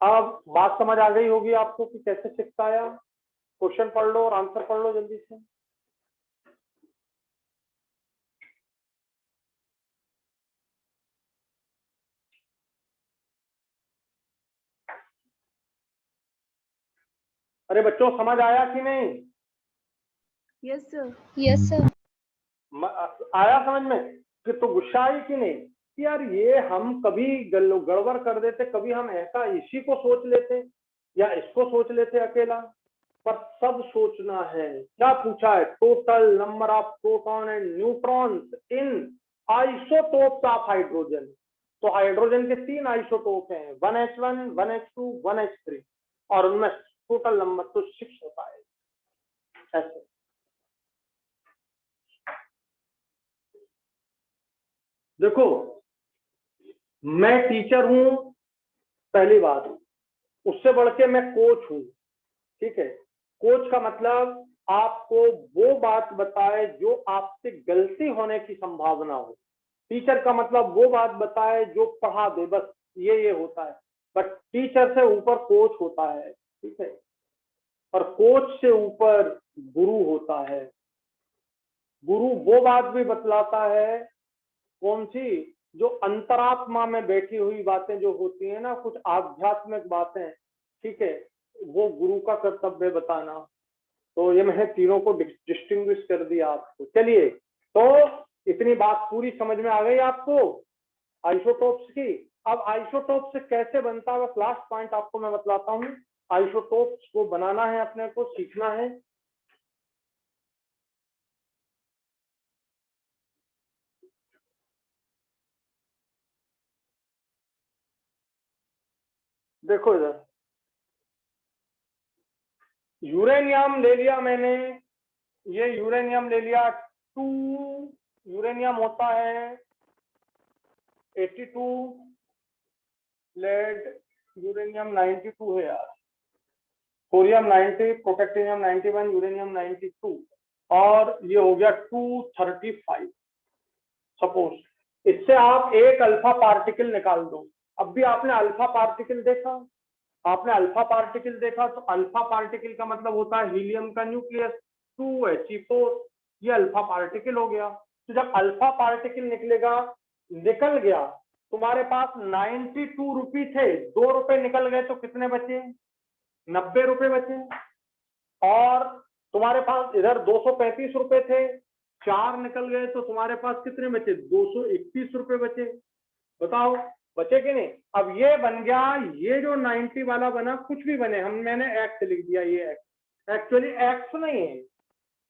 अब बात समझ आ गई होगी आपको कि कैसे 6 आया। क्वेश्चन पढ़ लो और आंसर पढ़ लो जल्दी से। अरे बच्चों, समझ आया कि नहीं?
Yes sir.
Yes sir.
आया समझ में? कि तो गुस्सा आई कि नहीं कि यार ये हम कभी गड़बड़ कर देते, कभी हम ऐसा इसी को सोच लेते या इसको सोच लेते अकेला, पर सब सोचना है। क्या पूछा है? Total number of proton and neutrons in isotopes of hydrogen. तो हाइड्रोजन के 3 आइसोटोप हैं, 1H1, 1H2, 1H3, और उनमें टोटल नंबर तो 6 होता है। ऐसे देखो, मैं टीचर हूं, पहली बात। उससे बढ़ के मैं कोच हूं, ठीक है। कोच का मतलब आपको वो बात बताए जो आपसे गलती होने की संभावना हो। टीचर का मतलब वो बात बताए जो पढ़ा दे, बस ये होता है। बट टीचर से ऊपर कोच होता है, ठीक है। और कोच से ऊपर गुरु होता है। गुरु वो बात भी बतलाता है, कौन सी? जो अंतरात्मा में बैठी हुई बातें जो होती है ना, कुछ आध्यात्मिक बातें, ठीक है, वो गुरु का कर्तव्य बताना। तो ये मैंने तीनों को डिस्टिंग्विश कर दिया आपको। चलिए, तो इतनी बात पूरी समझ में आ गई आपको आइसोटोप्स की। अब आइसोटोप से कैसे बनता है, बस लास्ट पॉइंट आपको मैं बतलाता हूँ। आइसोटोप्स को बनाना है, अपने को सीखना है। देखो इधर, यूरेनियम ले लिया मैंने, ये यूरेनियम ले लिया। 2 यूरेनियम होता है 82, लेड यूरेनियम 92 है यार, थोरियम 90, प्रोटेक्टिनियम 91, यूरेनियम 92, और ये हो गया 235। सपोज इससे आप एक अल्फा पार्टिकल निकाल दो। अब भी आपने अल्फा पार्टिकल देखा, आपने अल्फा पार्टिकल देखा, तो अल्फा पार्टिकल का मतलब होता है हीलियम का न्यूक्लियस 2He4, ये अल्फा पार्टिकल हो गया। तो जब अल्फा पार्टिकल निकल गया, तुम्हारे पास 92 रुपये थे, 2 रुपए निकल गए तो कितने बचे? 90 रुपए बचे। और तुम्हारे पास इधर 235 रुपए थे, 4 निकल गए तो तुम्हारे पास कितने बचे? 231 रुपए बचे। बताओ बचे कि नहीं? अब ये बन गया, ये जो 90 वाला बना, कुछ भी बने, मैंने एक्स लिख दिया। ये एक्स एक्चुअली एक्स नहीं है,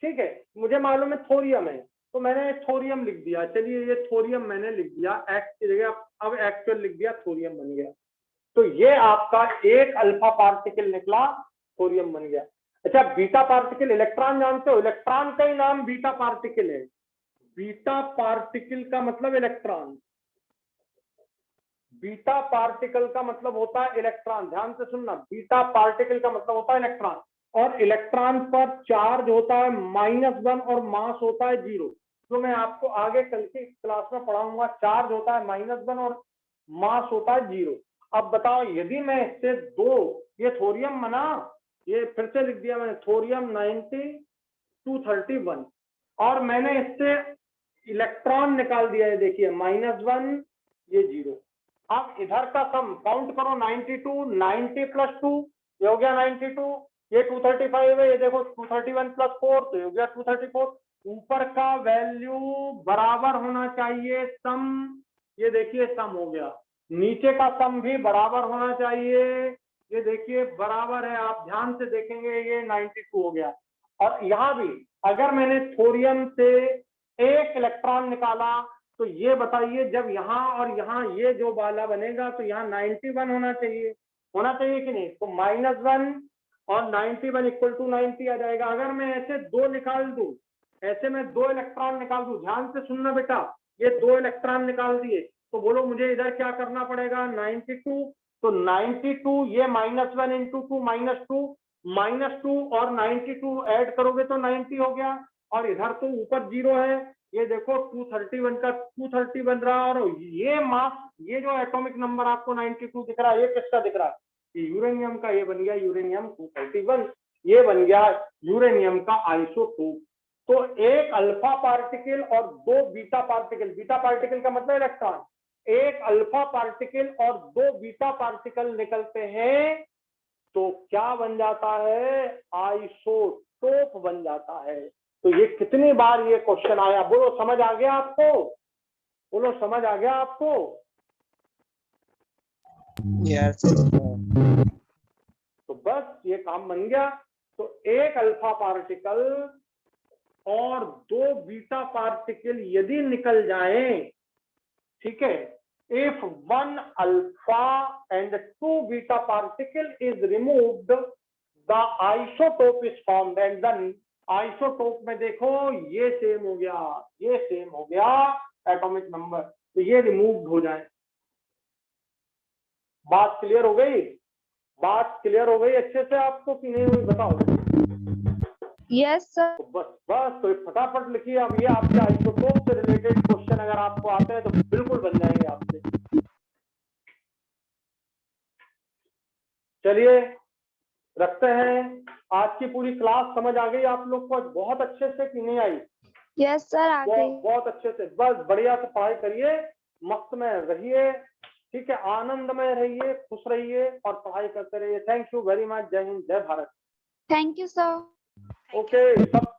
ठीक है। मुझे मालूम है थोरियम है, तो मैंने थोरियम लिख दिया। चलिए, ये थोरियम मैंने लिख दिया, एक्स की जगह अब एक्चुअल लिख दिया, थोरियम बन गया। तो ये आपका एक अल्फा पार्टिकल निकला, थोरियम बन गया। अच्छा, बीटा पार्टिकल, इलेक्ट्रॉन जानते हो? इलेक्ट्रॉन का ही नाम बीटा पार्टिकल है। बीटा पार्टिकल का मतलब इलेक्ट्रॉन, बीटा पार्टिकल का मतलब होता है इलेक्ट्रॉन। ध्यान से सुनना, बीटा पार्टिकल का मतलब होता है इलेक्ट्रॉन। और इलेक्ट्रॉन पर चार्ज होता है -1 और मास होता है 0। तो मैं आपको आगे कल की क्लास में पढ़ाऊंगा। चार्ज होता है -1 और मास होता है 0। अब बताओ, यदि मैं इससे 2, ये थोरियम बना, ये फिर से लिख दिया मैंने, थोरियम 90 231, और मैंने इससे इलेक्ट्रॉन निकाल दिया है, देखिए -1, ये 0। अब इधर का सम काउंट करो, 92, 90 + 2, ये हो गया 92, ये 235 है, ये देखो 231 + 4, तो ये हो गया 234। ऊपर का वैल्यू बराबर होना चाहिए सम, ये देखिए सम हो गया। नीचे का सम भी बराबर होना चाहिए, ये देखिए बराबर है। आप ध्यान से देखेंगे, ये 92 हो गया। और यहां भी अगर मैंने थोरियम से एक इलेक्ट्रॉन निकाला, तो ये बताइए जब यहाँ और यहाँ ये जो वाला बनेगा तो यहाँ 91 होना चाहिए कि नहीं? तो -1 और 91 इक्वल टू 90 आ जाएगा। अगर मैं ऐसे 2 निकाल दूं, ऐसे मैं 2 इलेक्ट्रॉन निकाल दूं, ध्यान से सुनना बेटा, ये 2 इलेक्ट्रॉन निकाल दिए तो बोलो मुझे इधर क्या करना पड़ेगा? 92। तो 92 ये -1 इंटू 2 -2 और 92 ऐड करोगे तो 90 हो गया। और इधर तो ऊपर 0 है, ये देखो 231 का 230 बन रहा है। और ये मास, ये जो एटॉमिक नंबर आपको 92 दिख रहा है, ये किसका दिख रहा है? यूरेनियम का। ये बन गया यूरेनियम 231, ये बन गया यूरेनियम का आइसोटोप। तो एक अल्फा पार्टिकल और 2 बीटा पार्टिकल का मतलब इलेक्ट्रॉन, एक अल्फा पार्टिकल और 2 बीटा पार्टिकल निकलते हैं तो क्या बन जाता है? आइसोटोप बन जाता है। तो ये कितनी बार ये क्वेश्चन आया? बोलो समझ आ गया आपको? बोलो समझ आ गया आपको?
Yes, sir.
तो बस ये काम बन गया। तो एक अल्फा पार्टिकल और 2 बीटा पार्टिकल यदि निकल जाएं, ठीक है, if 1 alpha and 2 beta particle is removed, the isotope is formed and the isotope में देखो ये सेम हो गया, ये सेम हो गया एटॉमिक नंबर, तो ये रिमूव हो जाए। बात क्लियर हो गई? बात क्लियर हो गई अच्छे से आपको कि नहीं हुई? बताओ।
Yes sir.
तो बस तो फटाफट लिखिए। अब ये आपके आइसोटोप से रिलेटेड क्वेश्चन अगर आपको आते हैं तो बिल्कुल बन जाएंगे आपसे। चलिए रखते हैं। आज की पूरी क्लास समझ आ गई आप लोग को? बहुत अच्छे से कि नहीं आई?
यस सर, आ गई।
बहुत अच्छे से। बस बढ़िया से पढ़ाई करिए, मस्त में रहिए, ठीक है, आनंद में रहिए, खुश रहिए और पढ़ाई करते रहिए। Thank you very much. जय हिंद, जय Bharat.
Thank you sir.
Okay सब